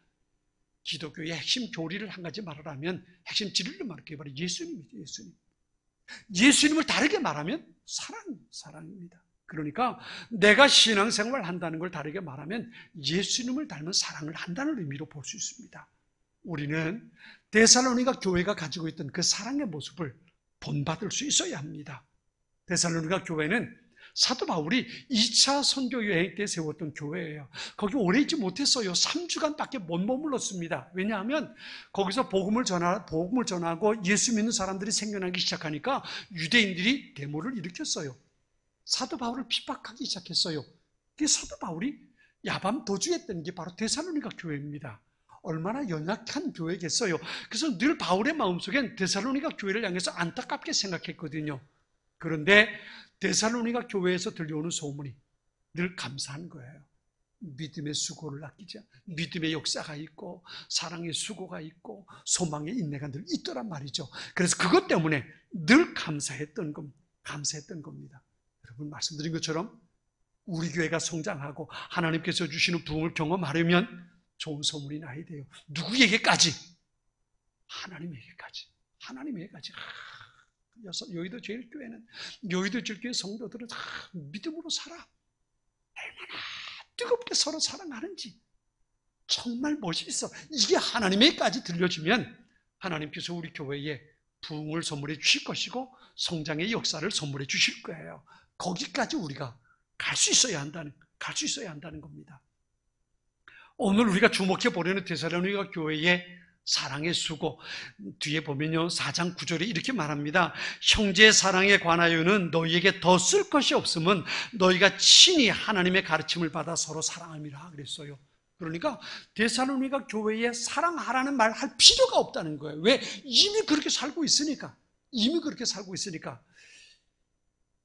기독교의 핵심 교리를 한 가지 말하라면 핵심 진리를 말할게요. 바로 예수님이죠. 예수님을 다르게 말하면 사랑입니다. 그러니까 내가 신앙생활을 한다는 걸 다르게 말하면 예수님을 닮은 사랑을 한다는 의미로 볼 수 있습니다. 우리는 데살로니가 교회가 가지고 있던 그 사랑의 모습을 본받을 수 있어야 합니다. 데살로니가 교회는 사도 바울이 2차 선교 여행 때 세웠던 교회예요. 거기 오래 있지 못했어요. 3주간밖에 못 머물렀습니다. 왜냐하면 거기서 복음을 전하고 예수 믿는 사람들이 생겨나기 시작하니까 유대인들이 데모를 일으켰어요. 사도 바울을 핍박하기 시작했어요. 그 사도 바울이 야밤 도주했던 게 바로 데살로니가 교회입니다. 얼마나 연약한 교회겠어요. 그래서 늘 바울의 마음속엔 데살로니가 교회를 향해서 안타깝게 생각했거든요. 그런데 데살로니가 교회에서 들려오는 소문이 늘 감사한 거예요. 믿음의 수고를 아끼지 않고 믿음의 역사가 있고 사랑의 수고가 있고 소망의 인내가 늘 있더란 말이죠. 그래서 그것 때문에 늘 감사했던 겁니다. 여러분 말씀드린 것처럼 우리 교회가 성장하고 하나님께서 주시는 부흥을 경험하려면 좋은 소문이 나야 돼요. 누구에게까지? 하나님에게까지. 여의도 제일교회는 여의도 제일교회 성도들은 믿음으로 살아. 얼마나 뜨겁게 서로 사랑하는지 정말 멋있어. 이게 하나님에게까지 들려주면 하나님께서 우리 교회에 부흥을 선물해 주실 것이고 성장의 역사를 선물해 주실 거예요. 거기까지 우리가 갈 수 있어야 한다는 겁니다. 오늘 우리가 주목해 보려는 데살로니가 교회의 사랑의 수고, 뒤에 보면요 4장 9절에 이렇게 말합니다. 형제의 사랑에 관하여는 너희에게 더 쓸 것이 없음은 너희가 친히 하나님의 가르침을 받아 서로 사랑함이라 그랬어요. 그러니까 데살로니가 교회에 사랑하라는 말 할 필요가 없다는 거예요. 왜? 이미 그렇게 살고 있으니까.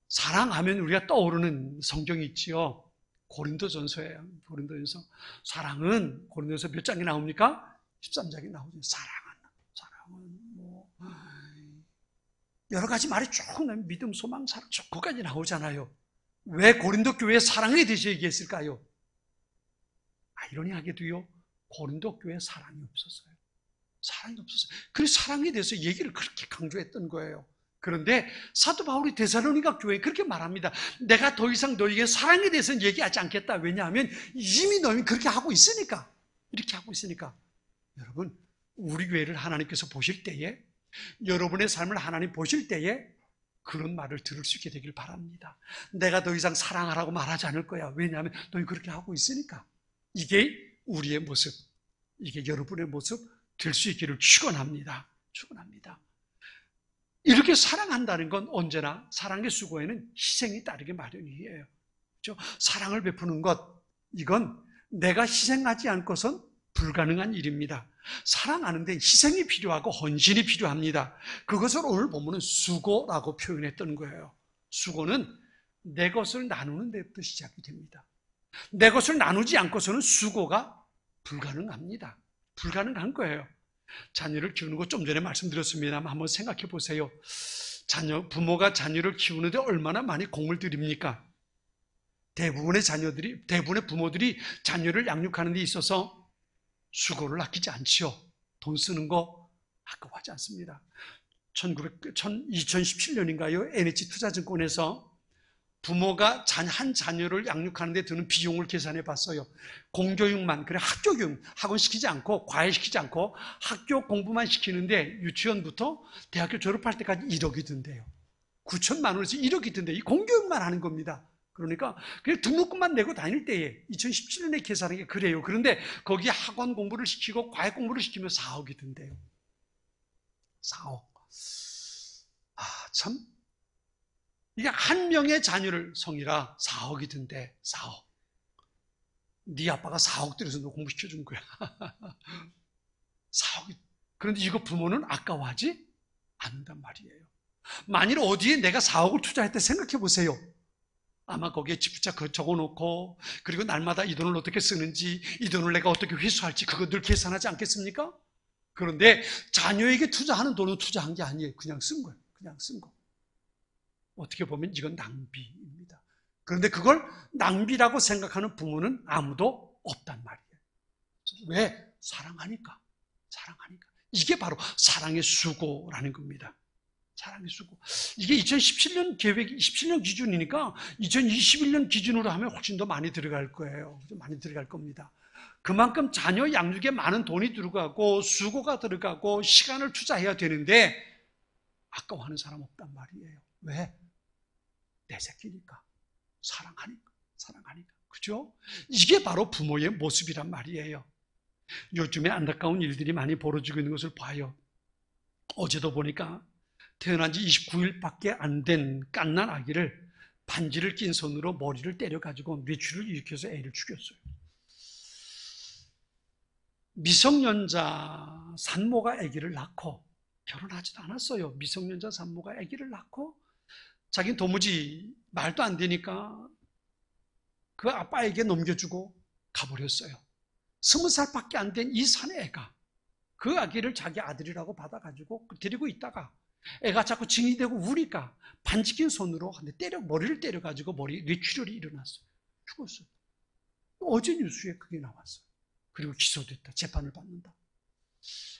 사랑하면 우리가 떠오르는 성경이 있지요. 고린도전서예요. 고린도전서. 사랑은 고린도전서 몇 장이 나옵니까? 13장이 나오죠. 사랑은 뭐 여러 가지 말이 쭉 믿음, 소망, 사랑 쭉 거기까지 나오잖아요. 왜 고린도 교회에 사랑에 대해서 얘기했을까요? 아이러니하게도요. 고린도 교회에 사랑이 없었어요. 그래서 사랑에 대해서 얘기를 그렇게 강조했던 거예요. 그런데 사도 바울이 데살로니가 교회에 그렇게 말합니다. 내가 더 이상 너희에게 사랑에 대해서는 얘기하지 않겠다. 왜냐하면 이미 너희는 그렇게 하고 있으니까. 이렇게 하고 있으니까. 여러분, 우리 교회를 하나님께서 보실 때에, 여러분의 삶을 하나님 보실 때에 그런 말을 들을 수 있게 되길 바랍니다. 내가 더 이상 사랑하라고 말하지 않을 거야. 왜냐하면 너희 그렇게 하고 있으니까. 이게 우리의 모습, 이게 여러분의 모습 될 수 있기를 축원합니다. 이렇게 사랑한다는 건 언제나 사랑의 수고에는 희생이 따르게 마련이에요. 그렇죠? 사랑을 베푸는 것, 이건 내가 희생하지 않고선 불가능한 일입니다. 사랑하는데 희생이 필요하고 헌신이 필요합니다. 그것을 오늘 본문은 수고라고 표현했던 거예요. 수고는 내 것을 나누는 데부터 시작이 됩니다. 내 것을 나누지 않고서는 수고가 불가능합니다. 불가능한 거예요. 자녀를 키우는 거 좀 전에 말씀드렸습니다만 한번 생각해 보세요. 부모가 자녀를 키우는데 얼마나 많이 공을 들입니까? 대부분의 부모들이 자녀를 양육하는 데 있어서 수고를 아끼지 않지요. 돈 쓰는 거 아까워하지 않습니다. 2017년인가요? NH투자증권에서 부모가 한 자녀를 양육하는 데 드는 비용을 계산해 봤어요. 공교육만, 그래 학교교육, 학원 시키지 않고 과외 시키지 않고 학교 공부만 시키는데 유치원부터 대학교 졸업할 때까지 1억이 든대요. 9천만 원에서 1억이 든대요. 이 공교육만 하는 겁니다. 그러니까 그냥 등록금만 내고 다닐 때에 2017년에 계산한 게 그래요. 그런데 거기에 학원 공부를 시키고 과외 공부를 시키면 4억이 든대요. 4억. 참. 이게 한 명의 자녀를 성이라 4억이 든대. 4억. 네 아빠가 4억 들여서 너 공부시켜준 거야. 4억이. 그런데 이거 부모는 아까워하지 않는단 말이에요. 만일 어디에 내가 4억을 투자했다 생각해 보세요. 아마 거기에 집부자 적어놓고 그리고 날마다 이 돈을 어떻게 쓰는지 이 돈을 내가 어떻게 회수할지 그거 늘 계산하지 않겠습니까? 그런데 자녀에게 투자하는 돈은 투자한 게 아니에요. 그냥 쓴 거예요. 그냥 쓴 거. 어떻게 보면 이건 낭비입니다. 그런데 그걸 낭비라고 생각하는 부모는 아무도 없단 말이에요. 왜? 사랑하니까. 사랑하니까. 이게 바로 사랑의 수고라는 겁니다. 사랑의 수고. 이게 2017년 계획, 17년 기준이니까 2021년 기준으로 하면 훨씬 더 많이 들어갈 거예요. 많이 들어갈 겁니다. 그만큼 자녀 양육에 많은 돈이 들어가고 수고가 들어가고 시간을 투자해야 되는데 아까워하는 사람 없단 말이에요. 왜? 내 새끼니까. 사랑하니까. 사랑하니까. 그죠? 이게 바로 부모의 모습이란 말이에요. 요즘에 안타까운 일들이 많이 벌어지고 있는 것을 봐요. 어제도 보니까 태어난 지 29일밖에 안 된 갓난 아기를 반지를 낀 손으로 머리를 때려가지고 뇌출을 일으켜서 애를 죽였어요. 미성년자 산모가 아기를 낳고 결혼하지도 않았어요. 미성년자 산모가 아기를 낳고 자기는 도무지 말도 안 되니까 그 아빠에게 넘겨주고 가버렸어요. 20살밖에 안 된 이 사내애가 그 아기를 자기 아들이라고 받아가지고 데리고 있다가 애가 자꾸 징이 되고 우니까 반지 낀 손으로 한 대 머리를 때려가지고 머리 뇌출혈이 일어났어요. 죽었어요. 어제 뉴스에 그게 나왔어요. 그리고 기소됐다. 재판을 받는다.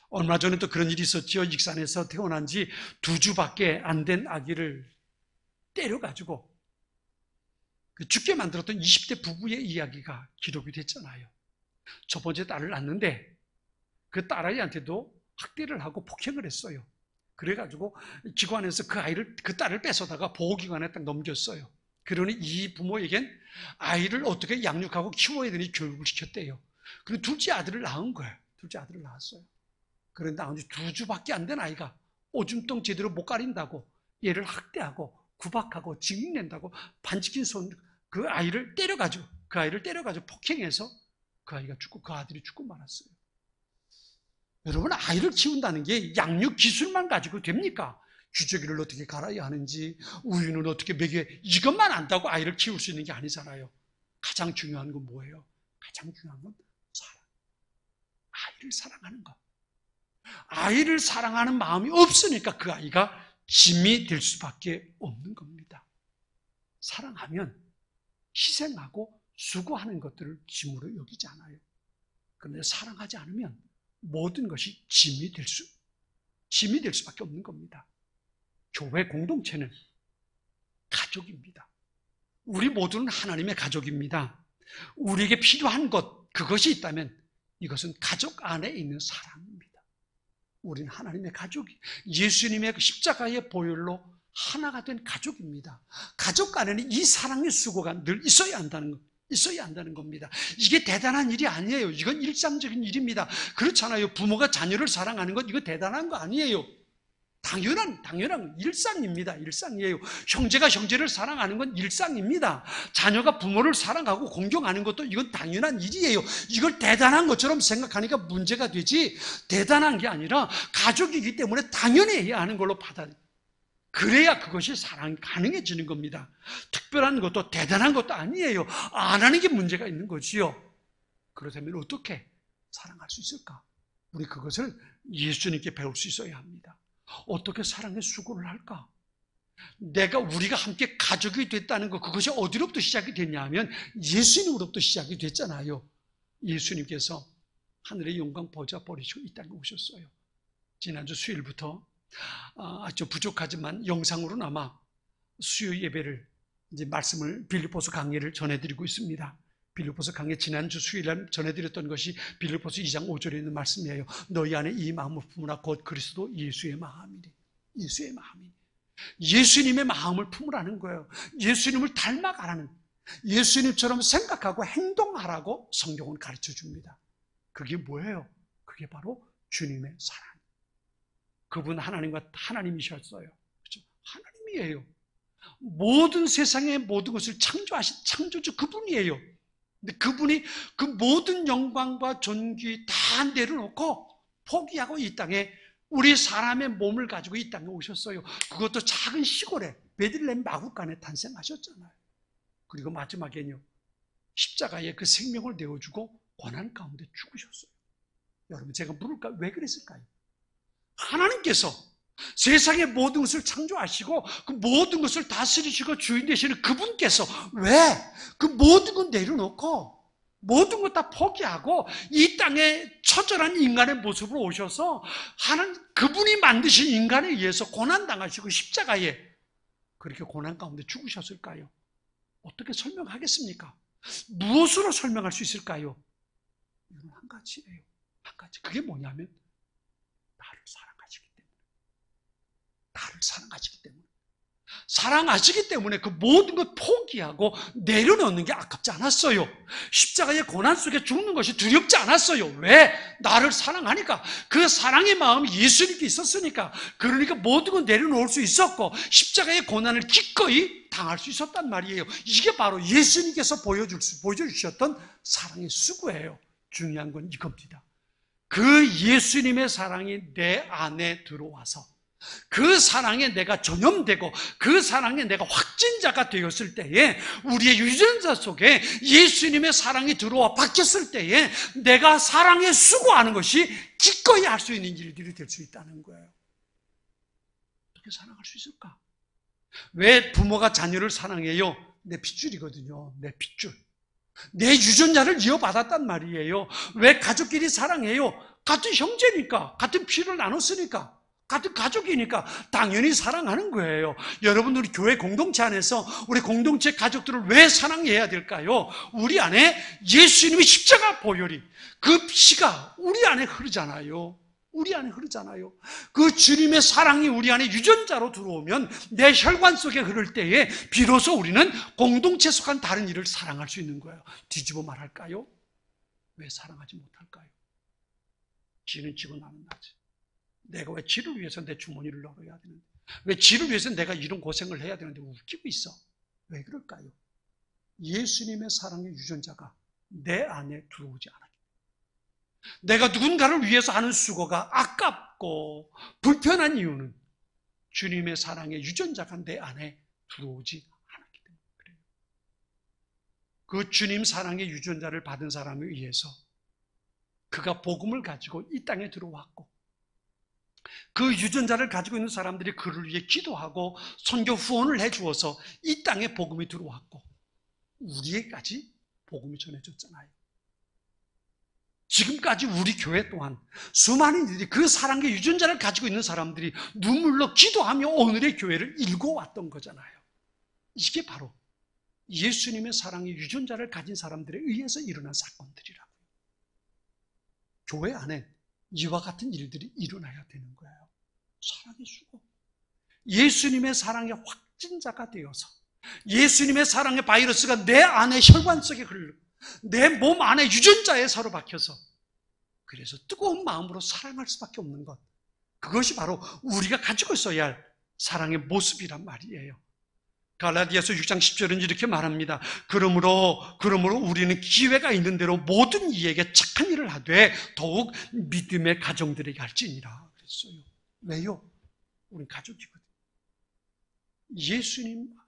얼마 전에 또 그런 일이 있었죠. 익산에서 태어난 지 2주밖에 안 된 아기를 때려가지고 죽게 만들었던 20대 부부의 이야기가 기록이 됐잖아요. 첫 번째 딸을 낳는데 그 딸아이한테도 학대를 하고 폭행을 했어요. 그래가지고 기관에서 그 딸을 뺏어다가 보호기관에 딱 넘겼어요. 그러니 이 부모에겐 아이를 어떻게 양육하고 키워야 되니 교육을 시켰대요. 그리고 둘째 아들을 낳은 거예요. 둘째 아들을 낳았어요. 그런데 낳은 지 2주밖에 안 된 아이가 오줌통 제대로 못 가린다고 얘를 학대하고 구박하고 징계낸다고 반지 낀 손 그 아이를 때려가지고 폭행해서 그 아이가 죽고 그 아들이 죽고 말았어요. 여러분, 아이를 키운다는 게 양육 기술만 가지고 됩니까? 주저기를 어떻게 갈아야 하는지, 우유는 어떻게 먹여야, 이것만 안다고 아이를 키울 수 있는 게 아니잖아요. 가장 중요한 건 뭐예요? 가장 중요한 건 사랑. 아이를 사랑하는 것. 아이를 사랑하는 마음이 없으니까 그 아이가 짐이 될 수밖에 없는 겁니다. 사랑하면 희생하고 수고하는 것들을 짐으로 여기지 않아요. 그런데 사랑하지 않으면 모든 것이 짐이 될 수밖에 없는 겁니다. 교회 공동체는 가족입니다. 우리 모두는 하나님의 가족입니다. 우리에게 필요한 것, 그것이 있다면 이것은 가족 안에 있는 사랑입니다. 우리는 하나님의 가족이, 예수님의 십자가의 보혈로 하나가 된 가족입니다. 가족 안에는 이 사랑의 수고가 늘 있어야 한다는 겁니다. 이게 대단한 일이 아니에요. 이건 일상적인 일입니다. 그렇잖아요. 부모가 자녀를 사랑하는 것, 이거 대단한 거 아니에요. 당연한 일상입니다. 일상이에요. 형제가 형제를 사랑하는 건 일상입니다. 자녀가 부모를 사랑하고 공경하는 것도 이건 당연한 일이에요. 이걸 대단한 것처럼 생각하니까 문제가 되지, 대단한 게 아니라 가족이기 때문에 당연히 해야 하는 걸로 받아들여요. 그래야 그것이 사랑이 가능해지는 겁니다. 특별한 것도 대단한 것도 아니에요. 안 하는 게 문제가 있는 거지요. 그렇다면 어떻게 사랑할 수 있을까? 우리 그것을 예수님께 배울 수 있어야 합니다. 어떻게 사랑의 수고를 할까? 우리가 함께 가족이 됐다는 것, 그것이 어디로부터 시작이 됐냐 하면 예수님으로부터 시작이 됐잖아요. 예수님께서 하늘의 영광 보좌 버리시고 이 땅에 오셨어요. 지난주 수요일부터 아주 부족하지만 영상으로나마 수요 예배를 이제 말씀을 빌립보서 강의를 전해드리고 있습니다. 빌립보서 강의 지난주 수요일날 전해드렸던 것이 빌립보서 2장 5절에 있는 말씀이에요. 너희 안에 이 마음을 품으라 곧 그리스도 예수의 마음이니. 예수의 마음이니. 예수님의 마음을 품으라는 거예요. 예수님을 닮아가라는, 예수님처럼 생각하고 행동하라고 성경은 가르쳐 줍니다. 그게 뭐예요? 그게 바로 주님의 사랑. 그분 하나님과 하나님이셨어요. 그렇죠? 하나님이에요. 모든 세상의 모든 것을 창조하신 창조주 그분이에요. 근데 그분이 그 모든 영광과 존귀 다 내려놓고 포기하고 이 땅에 우리 사람의 몸을 가지고 이 땅에 오셨어요. 그것도 작은 시골에 베들레헴 마구간에 탄생하셨잖아요. 그리고 마지막에는요, 십자가에 그 생명을 내어주고 고난 가운데 죽으셨어요. 여러분, 제가 물을까? 왜 그랬을까요? 하나님께서 세상의 모든 것을 창조하시고 그 모든 것을 다스리시고 주인 되시는 그분께서 왜 그 모든 걸 내려놓고 모든 것 다 포기하고 이 땅에 처절한 인간의 모습으로 오셔서 그분이 만드신 인간에 의해서 고난당하시고 십자가에 그렇게 고난 가운데 죽으셨을까요? 어떻게 설명하겠습니까? 무엇으로 설명할 수 있을까요? 이건 한 가지예요. 한 가지. 그게 뭐냐면 나를 사랑하시기 때문에. 나를 사랑하시기 때문에. 사랑하시기 때문에 그 모든 것 포기하고 내려놓는 게 아깝지 않았어요. 십자가의 고난 속에 죽는 것이 두렵지 않았어요. 왜? 나를 사랑하니까. 그 사랑의 마음이 예수님께 있었으니까. 그러니까 모든 걸 내려놓을 수 있었고 십자가의 고난을 기꺼이 당할 수 있었단 말이에요. 이게 바로 예수님께서 보여주셨던 사랑의 수고예요. 중요한 건 이겁니다. 그 예수님의 사랑이 내 안에 들어와서 그 사랑에 내가 전염되고 그 사랑에 내가 확진자가 되었을 때에 우리의 유전자 속에 예수님의 사랑이 들어와 바뀌었을 때에 내가 사랑에 수고하는 것이 기꺼이 할 수 있는 일들이 될 수 있다는 거예요. 어떻게 사랑할 수 있을까? 왜 부모가 자녀를 사랑해요? 내 핏줄이거든요. 내 핏줄. 내 유전자를 이어받았단 말이에요. 왜 가족끼리 사랑해요? 같은 형제니까, 같은 피를 나눴으니까, 같은 가족이니까 당연히 사랑하는 거예요. 여러분들이 교회 공동체 안에서 우리 공동체 가족들을 왜 사랑해야 될까요? 우리 안에 예수님의 십자가 보혈이 그 피가 우리 안에 흐르잖아요. 우리 안에 흐르잖아요. 그 주님의 사랑이 우리 안에 유전자로 들어오면 내 혈관 속에 흐를 때에 비로소 우리는 공동체에 속한 다른 이를 사랑할 수 있는 거예요. 뒤집어 말할까요? 왜 사랑하지 못할까요? 지는 지고 나는 나지. 내가 왜 지를 위해서 내 주머니를 널어야 되는데, 왜 지를 위해서 내가 이런 고생을 해야 되는데 웃기고 있어. 왜 그럴까요? 예수님의 사랑의 유전자가 내 안에 들어오지 않았기 때문에. 내가 누군가를 위해서 하는 수고가 아깝고 불편한 이유는 주님의 사랑의 유전자가 내 안에 들어오지 않았기 때문에 그래요. 그 주님 사랑의 유전자를 받은 사람에 의해서 그가 복음을 가지고 이 땅에 들어왔고, 그 유전자를 가지고 있는 사람들이 그를 위해 기도하고 선교 후원을 해주어서 이 땅에 복음이 들어왔고 우리에게까지 복음이 전해졌잖아요. 지금까지 우리 교회 또한 수많은 이들이 그 사랑의 유전자를 가지고 있는 사람들이 눈물로 기도하며 오늘의 교회를 일궈왔던 거잖아요. 이게 바로 예수님의 사랑의 유전자를 가진 사람들에 의해서 일어난 사건들이라고요. 교회 안에 이와 같은 일들이 일어나야 되는 거예요. 사랑의 수고. 예수님의 사랑의 확진자가 되어서 예수님의 사랑의 바이러스가 내 안에 혈관 속에 흐르고 내 몸 안에 유전자에 서로 박혀서 그래서 뜨거운 마음으로 사랑할 수밖에 없는 것. 그것이 바로 우리가 가지고 있어야 할 사랑의 모습이란 말이에요. 갈라디아서 6장 10절은 이렇게 말합니다. 그러므로 우리는 기회가 있는 대로 모든 이에게 착한 일을 하되 더욱 믿음의 가정들에게 할지니라 그랬어요. 왜요? 우린 가족이거든요.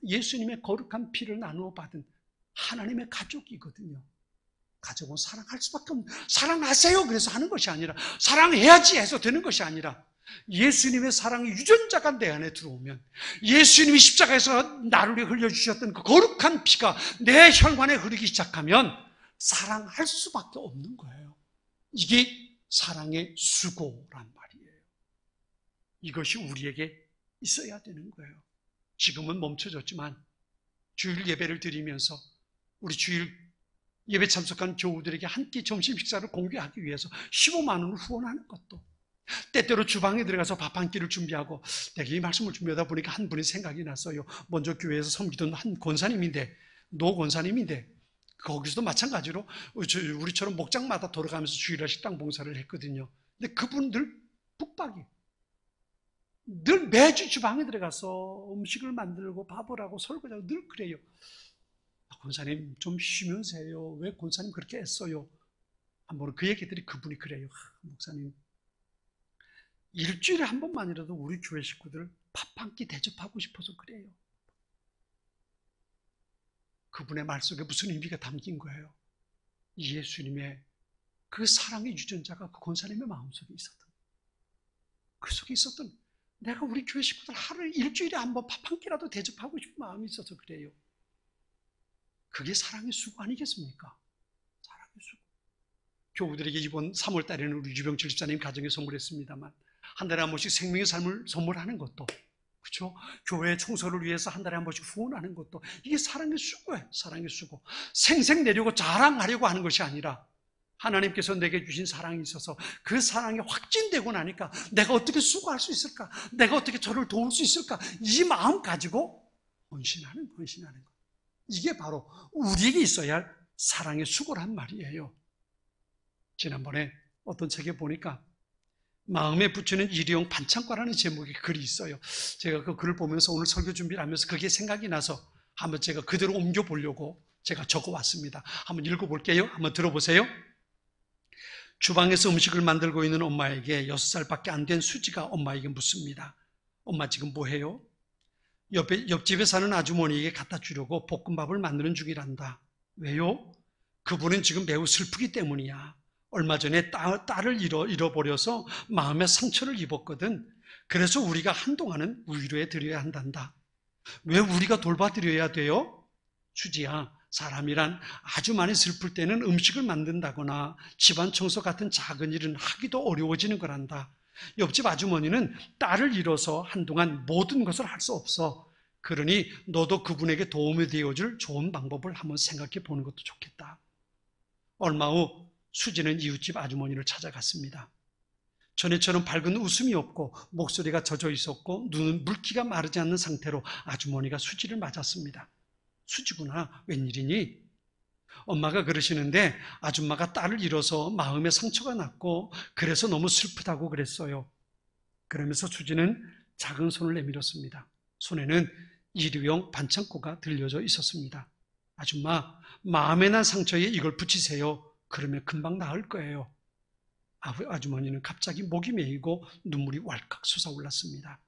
예수님의 거룩한 피를 나누어 받은 하나님의 가족이거든요. 가족은 사랑할 수밖에 없는, 사랑하세요 그래서 하는 것이 아니라 사랑해야지 해서 되는 것이 아니라 예수님의 사랑의 유전자가 내 안에 들어오면 예수님이 십자가에서 나를 위해 흘려주셨던 그 거룩한 피가 내 혈관에 흐르기 시작하면 사랑할 수밖에 없는 거예요. 이게 사랑의 수고란 말이에요. 이것이 우리에게 있어야 되는 거예요. 지금은 멈춰졌지만 주일 예배를 드리면서 우리 주일 예배 참석한 교우들에게 한 끼 점심 식사를 공개하기 위해서 15만 원을 후원하는 것도, 때때로 주방에 들어가서 밥 한 끼를 준비하고, 내가 이 말씀을 준비하다 보니까 한 분이 생각이 났어요. 먼저 교회에서 섬기던 한 권사님인데 노 권사님인데 거기서도 마찬가지로 우리처럼 목장마다 돌아가면서 주일날 식당 봉사를 했거든요. 근데 그분들 북박이 늘 매주 주방에 들어가서 음식을 만들고 밥을 하고 설거지하고 늘 그래요. 권사님 좀 쉬면서 해요. 왜 권사님 그렇게 애써요? 한번 그 얘기들이 그분이 그래요. 목사님 일주일에 한 번만이라도 우리 교회 식구들 밥 한 끼 대접하고 싶어서 그래요. 그분의 말 속에 무슨 의미가 담긴 거예요? 예수님의 그 사랑의 유전자가 그 권사님의 마음속에 있었던, 그 속에 있었던, 내가 우리 교회 식구들 하루에 일주일에 한 번 밥 한 끼라도 대접하고 싶은 마음이 있어서 그래요. 그게 사랑의 수고 아니겠습니까? 사랑의 수고. 교우들에게 이번 3월 달에는 우리 유병철 집사님 가정에 선물했습니다만 한 달에 한 번씩 생명의 삶을 선물하는 것도, 그렇죠? 교회 청소를 위해서 한 달에 한 번씩 후원하는 것도 이게 사랑의 수고예요. 사랑의 수고. 생색내려고 자랑하려고 하는 것이 아니라 하나님께서 내게 주신 사랑이 있어서 그 사랑이 확진되고 나니까 내가 어떻게 수고할 수 있을까? 내가 어떻게 저를 도울 수 있을까? 이 마음 가지고 헌신하는 것. 이게 바로 우리에게 있어야 할 사랑의 수고란 말이에요. 지난번에 어떤 책에 보니까 마음에 붙이는 일회용 반창고라는 제목의 글이 있어요. 제가 그 글을 보면서 오늘 설교 준비를 하면서 그게 생각이 나서 한번 제가 그대로 옮겨보려고 제가 적어왔습니다. 한번 읽어볼게요. 한번 들어보세요. 주방에서 음식을 만들고 있는 엄마에게 6살밖에 안 된 수지가 엄마에게 묻습니다. 엄마 지금 뭐해요? 옆집에 사는 아주머니에게 갖다 주려고 볶음밥을 만드는 중이란다. 왜요? 그분은 지금 매우 슬프기 때문이야. 얼마 전에 딸을 잃어버려서 마음에 상처를 입었거든. 그래서 우리가 한동안은 위로해 드려야 한단다. 왜 우리가 돌봐드려야 돼요? 수지야, 사람이란 아주 많이 슬플 때는 음식을 만든다거나 집안 청소 같은 작은 일은 하기도 어려워지는 거란다. 옆집 아주머니는 딸을 잃어서 한동안 모든 것을 할 수 없어. 그러니 너도 그분에게 도움이 되어줄 좋은 방법을 한번 생각해 보는 것도 좋겠다. 얼마 후 수지는 이웃집 아주머니를 찾아갔습니다. 전에처럼 밝은 웃음이 없고 목소리가 젖어 있었고 눈은 물기가 마르지 않는 상태로 아주머니가 수지를 맞았습니다. 수지구나, 웬일이니? 엄마가 그러시는데 아줌마가 딸을 잃어서 마음에 상처가 났고 그래서 너무 슬프다고 그랬어요. 그러면서 수지는 작은 손을 내밀었습니다. 손에는 일회용 반창고가 들려져 있었습니다. 아줌마, 마음에 난 상처에 이걸 붙이세요. 그러면 금방 나을 거예요. 아주머니는 갑자기 목이 메이고 눈물이 왈칵 솟아올랐습니다.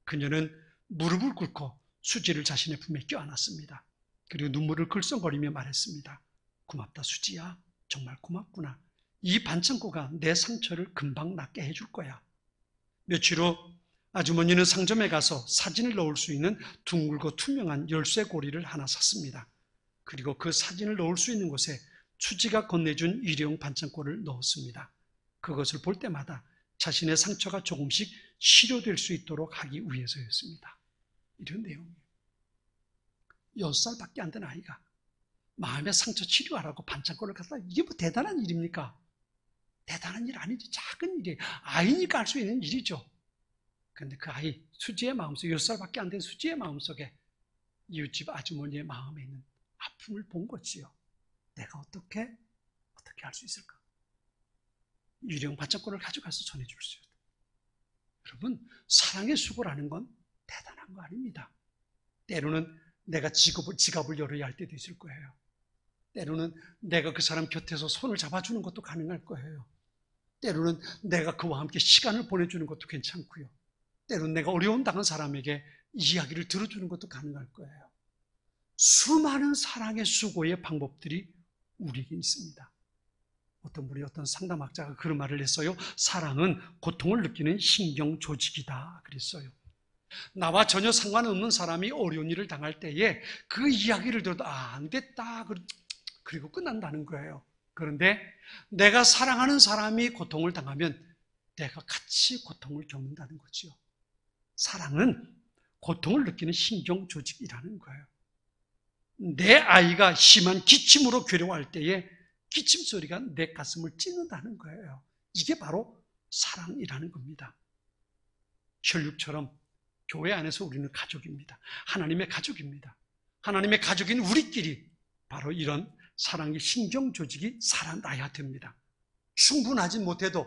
그녀는 무릎을 꿇고 수지를 자신의 품에 껴안았습니다. 그리고 눈물을 글썽거리며 말했습니다. 고맙다 수지야. 정말 고맙구나. 이 반창고가 내 상처를 금방 낫게 해줄 거야. 며칠 후 아주머니는 상점에 가서 사진을 넣을 수 있는 둥글고 투명한 열쇠고리를 하나 샀습니다. 그리고 그 사진을 넣을 수 있는 곳에 수지가 건네준 일회용 반창고를 넣었습니다. 그것을 볼 때마다 자신의 상처가 조금씩 치료될 수 있도록 하기 위해서였습니다. 이런 내용이에요. 6살밖에 안 된 아이가 마음의 상처 치료하라고 반창고를 갖다, 이게 뭐 대단한 일입니까? 대단한 일 아니지. 작은 일이에요. 아이니까 할 수 있는 일이죠. 그런데 그 아이, 수지의 마음속에, 6살밖에 안 된 수지의 마음속에 이웃집 아주머니의 마음에 있는 아픔을 본 거지요. 내가 어떻게 할 수 있을까? 일회용 반창고를 가져가서 전해줄 수 있다. 여러분, 사랑의 수고라는 건 대단한 거 아닙니다. 때로는 내가 지갑을 열어야 할 때도 있을 거예요. 때로는 내가 그 사람 곁에서 손을 잡아주는 것도 가능할 거예요. 때로는 내가 그와 함께 시간을 보내주는 것도 괜찮고요. 때로는 내가 어려움 당한 사람에게 이야기를 들어주는 것도 가능할 거예요. 수많은 사랑의 수고의 방법들이 우리에게 있습니다. 어떤 상담학자가 그런 말을 했어요. 사랑은 고통을 느끼는 신경 조직이다 그랬어요. 나와 전혀 상관없는 사람이 어려운 일을 당할 때에 그 이야기를 들어도 안 됐다 그리고 끝난다는 거예요. 그런데 내가 사랑하는 사람이 고통을 당하면 내가 같이 고통을 겪는다는 거지요. 사랑은 고통을 느끼는 신경 조직이라는 거예요. 내 아이가 심한 기침으로 괴로워할 때에 기침 소리가 내 가슴을 찢는다는 거예요. 이게 바로 사랑이라는 겁니다. 혈육처럼 교회 안에서 우리는 가족입니다. 하나님의 가족입니다. 하나님의 가족인 우리끼리 바로 이런 사랑의 신경 조직이 살아나야 됩니다. 충분하지 못해도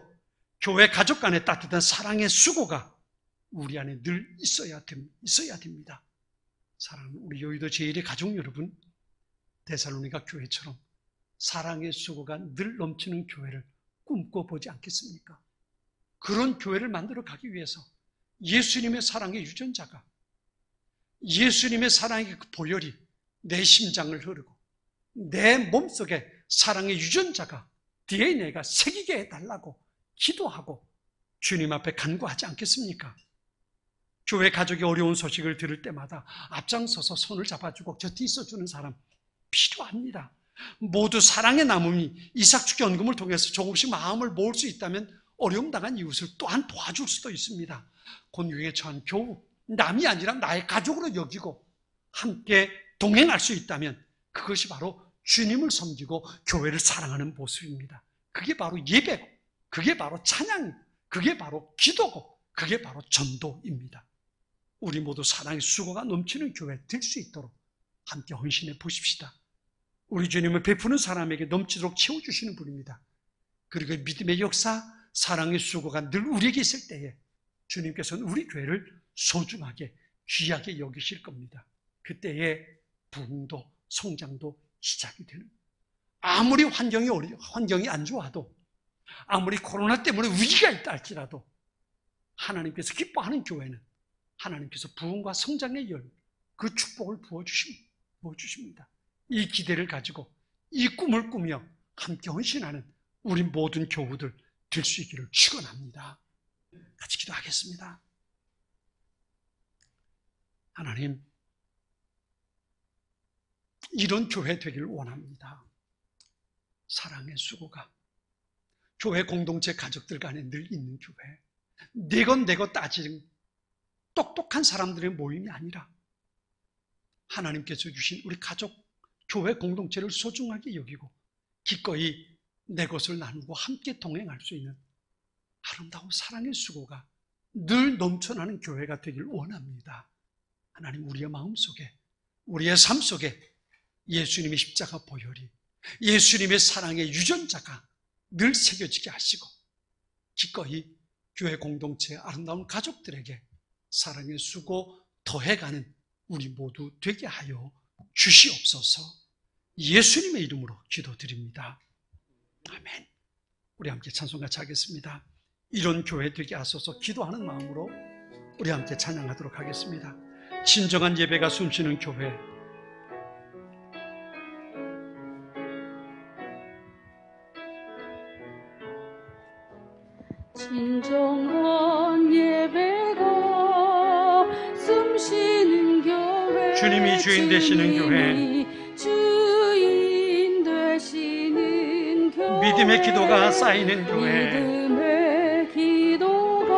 교회 가족 간의 따뜻한 사랑의 수고가 우리 안에 늘 있어야 됩니다. 사랑하는 우리 여의도 제1의 가족 여러분, 데살로니가 교회처럼 사랑의 수고가 늘 넘치는 교회를 꿈꿔보지 않겠습니까? 그런 교회를 만들어 가기 위해서 예수님의 사랑의 유전자가, 예수님의 사랑의 그 보혈이 내 심장을 흐르고 내 몸속에 사랑의 유전자가, DNA가 새기게 해달라고 기도하고 주님 앞에 간구하지 않겠습니까? 교회 가족의 어려운 소식을 들을 때마다 앞장서서 손을 잡아주고 곁에 있어주는 사람 필요합니다. 모두 사랑의 나눔이 이삭축 연금을 통해서 조금씩 마음을 모을 수 있다면 어려움 당한 이웃을 또한 도와줄 수도 있습니다. 곤경에 처한 교우, 남이 아니라 나의 가족으로 여기고 함께 동행할 수 있다면 그것이 바로 주님을 섬기고 교회를 사랑하는 모습입니다. 그게 바로 예배고, 그게 바로 찬양이고, 그게 바로 기도고, 그게 바로 전도입니다. 우리 모두 사랑의 수고가 넘치는 교회 될 수 있도록 함께 헌신해 보십시다. 우리 주님은 베푸는 사람에게 넘치도록 채워주시는 분입니다. 그리고 믿음의 역사, 사랑의 수고가 늘 우리에게 있을 때에 주님께서는 우리 교회를 소중하게, 귀하게 여기실 겁니다. 그때에 부흥도 성장도 시작이 되는, 아무리 환경이 안 좋아도, 아무리 코로나 때문에 위기가 있다 할지라도 하나님께서 기뻐하는 교회는 하나님께서 부흥과 성장의 열, 그 축복을 부어주십니다. 이 기대를 가지고 이 꿈을 꾸며 함께 헌신하는 우리 모든 교우들 될 수 있기를 축원합니다. 같이 기도하겠습니다. 하나님, 이런 교회 되기를 원합니다. 사랑의 수고가 교회 공동체 가족들 간에 늘 있는 교회, 내것 따지는 똑똑한 사람들의 모임이 아니라 하나님께서 주신 우리 가족, 교회 공동체를 소중하게 여기고 기꺼이 내 것을 나누고 함께 동행할 수 있는 아름다운 사랑의 수고가 늘 넘쳐나는 교회가 되길 원합니다. 하나님, 우리의 마음속에, 우리의 삶 속에 예수님의 십자가 보혈이, 예수님의 사랑의 유전자가 늘 새겨지게 하시고 기꺼이 교회 공동체의 아름다운 가족들에게 사랑의 수고 더해가는 우리 모두 되게 하여 주시옵소서. 예수님의 이름으로 기도드립니다. 아멘. 우리 함께 찬송 같이 하겠습니다. 이런 교회 되게 하소서 기도하는 마음으로 우리 함께 찬양하도록 하겠습니다. 진정한 예배가 숨쉬는 교회, 진정한 예배가 숨쉬는 교회, 주님이 주인 되시는 교회, 주인 되시는 교회, 믿음의 기도가 쌓이는 교회, 믿음의 기도가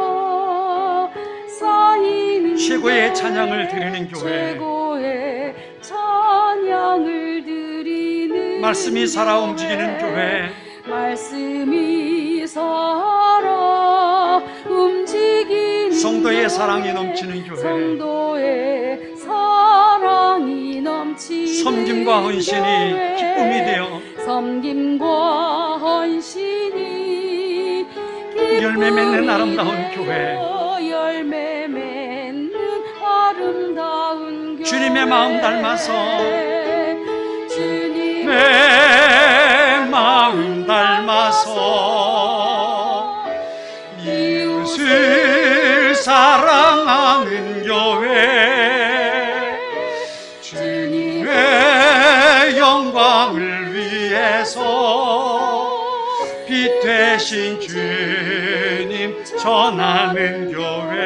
쌓이는 최고의 교회, 찬양을 드리는 교회, 최고의 찬양을 드리는 말씀이 살아 움직이는 교회, 말씀이 살아 움직이는 성도의 교회, 사랑이 넘치는 교회, 성도의 사랑이 넘치는 섬김과 헌신이 교회, 기쁨이 되어 섬김과 헌신이 열매 맺는 아름다운 교회, 열매 맺는 아름다운 교회, 주님의 마음 닮아서, 주님의 내 마음 닮아서 이웃을 사랑하는 교회, 주님의 영광을 위해서 빛 되신 주님 전하는 교회,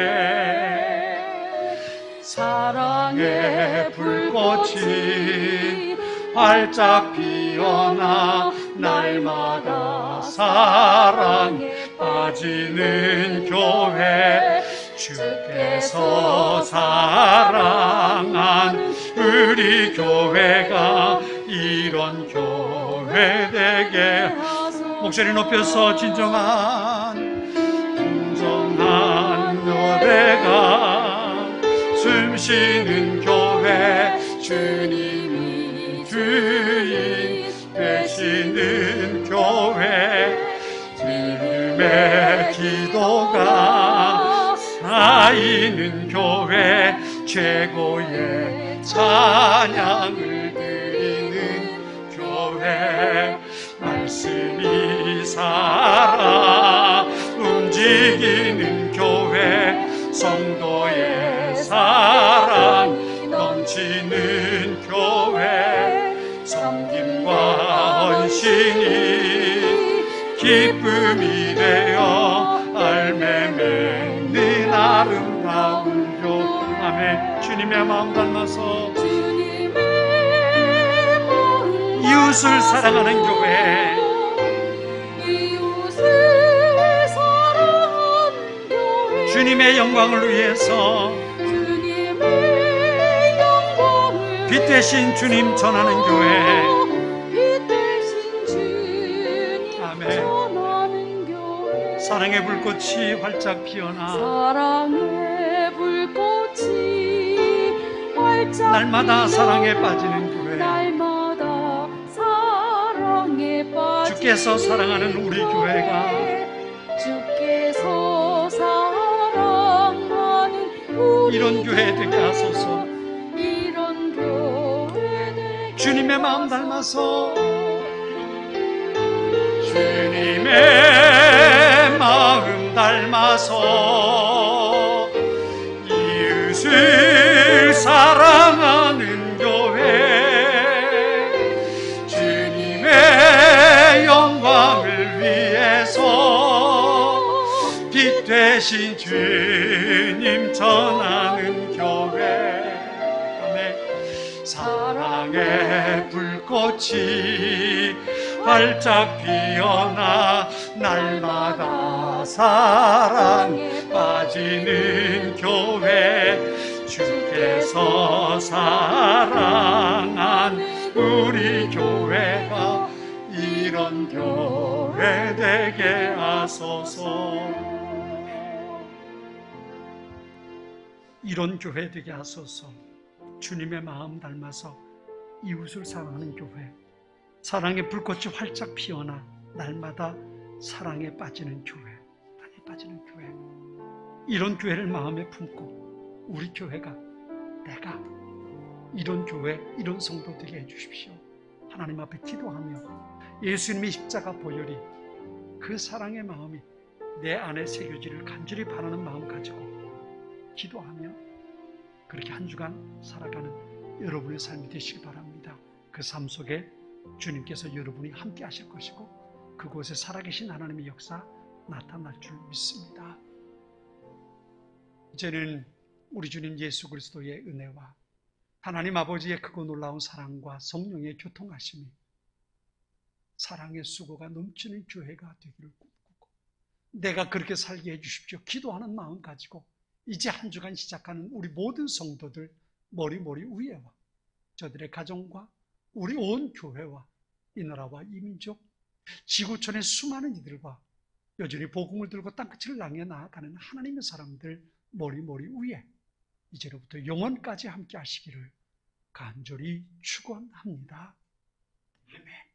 사랑의 불꽃이 활짝 피어나 날마다 사랑에 빠지는 교회, 주께서 사랑한 우리 교회가 이런 교회 되게, 목소리 높여서 진정한 예배가 숨쉬는 교회, 주님이 주인 되시는 교회 주님의 기도가 쌓이는 교회 최고의 찬양을 드리는 교회 말씀이 살아 움직이는 교회 성도의 사랑이 넘치는 교회 섬김과 헌신이 기쁨이 되어 알매 맺는 아름다운 교회 아멘. 주님의 마음 닮아서 이웃을 사랑하는 교회 주님의 영광을 위해서 빛 대신 주님 전하는 교회 아멘. 사랑의 불꽃이 활짝 피어나 사랑의 불꽃이 활짝 날마다 피어 사랑에 빠지는 교회 날마다 사랑에 빠지는 주께서 사랑하는 우리 교회가 주께서 사랑하는 우리 이런 교회 되게 하소서. 이런 교회 되게 주님의 마음 닮아서 주님의 마음 닮아서 이웃을 사랑하는 교회 주님의 영광을 위해서 빛 되신 주님 전하는 교회 아멘. 사랑의 불꽃이 활짝 피어나 날마다 사랑에 빠지는 교회 주께서 사랑한 우리 교회가 이런 교회 되게 하소서. 이런 교회 되게 하소서. 주님의 마음 닮아서 이웃을 사랑하는 교회 사랑의 불꽃이 활짝 피어나 날마다 사랑에 빠지는 교회 사랑에 빠지는 교회 이런 교회를 마음에 품고 우리 교회가 내가 이런 교회 이런 성도 되게 해주십시오. 하나님 앞에 기도하며 예수님의 십자가 보혈이 그 사랑의 마음이 내 안에 새겨지를 간절히 바라는 마음 가지고 기도하며 그렇게 한 주간 살아가는 여러분의 삶이 되시기 바랍니다. 그 삶 속에 주님께서 여러분이 함께 하실 것이고 그곳에 살아계신 하나님의 역사 나타날 줄 믿습니다. 이제는 우리 주님 예수 그리스도의 은혜와 하나님 아버지의 크고 놀라운 사랑과 성령의 교통하심이 사랑의 수고가 넘치는 교회가 되기를 꿈꾸고 내가 그렇게 살게 해주십시오. 기도하는 마음 가지고 이제 한 주간 시작하는 우리 모든 성도들 머리 위에와 저들의 가정과 우리 온 교회와 이 나라와 이 민족 지구촌의 수많은 이들과 여전히 복음을 들고 땅끝을 향해 나아가는 하나님의 사람들 머리 위에 이제로부터 영원까지 함께 하시기를 간절히 축원합니다. 아멘.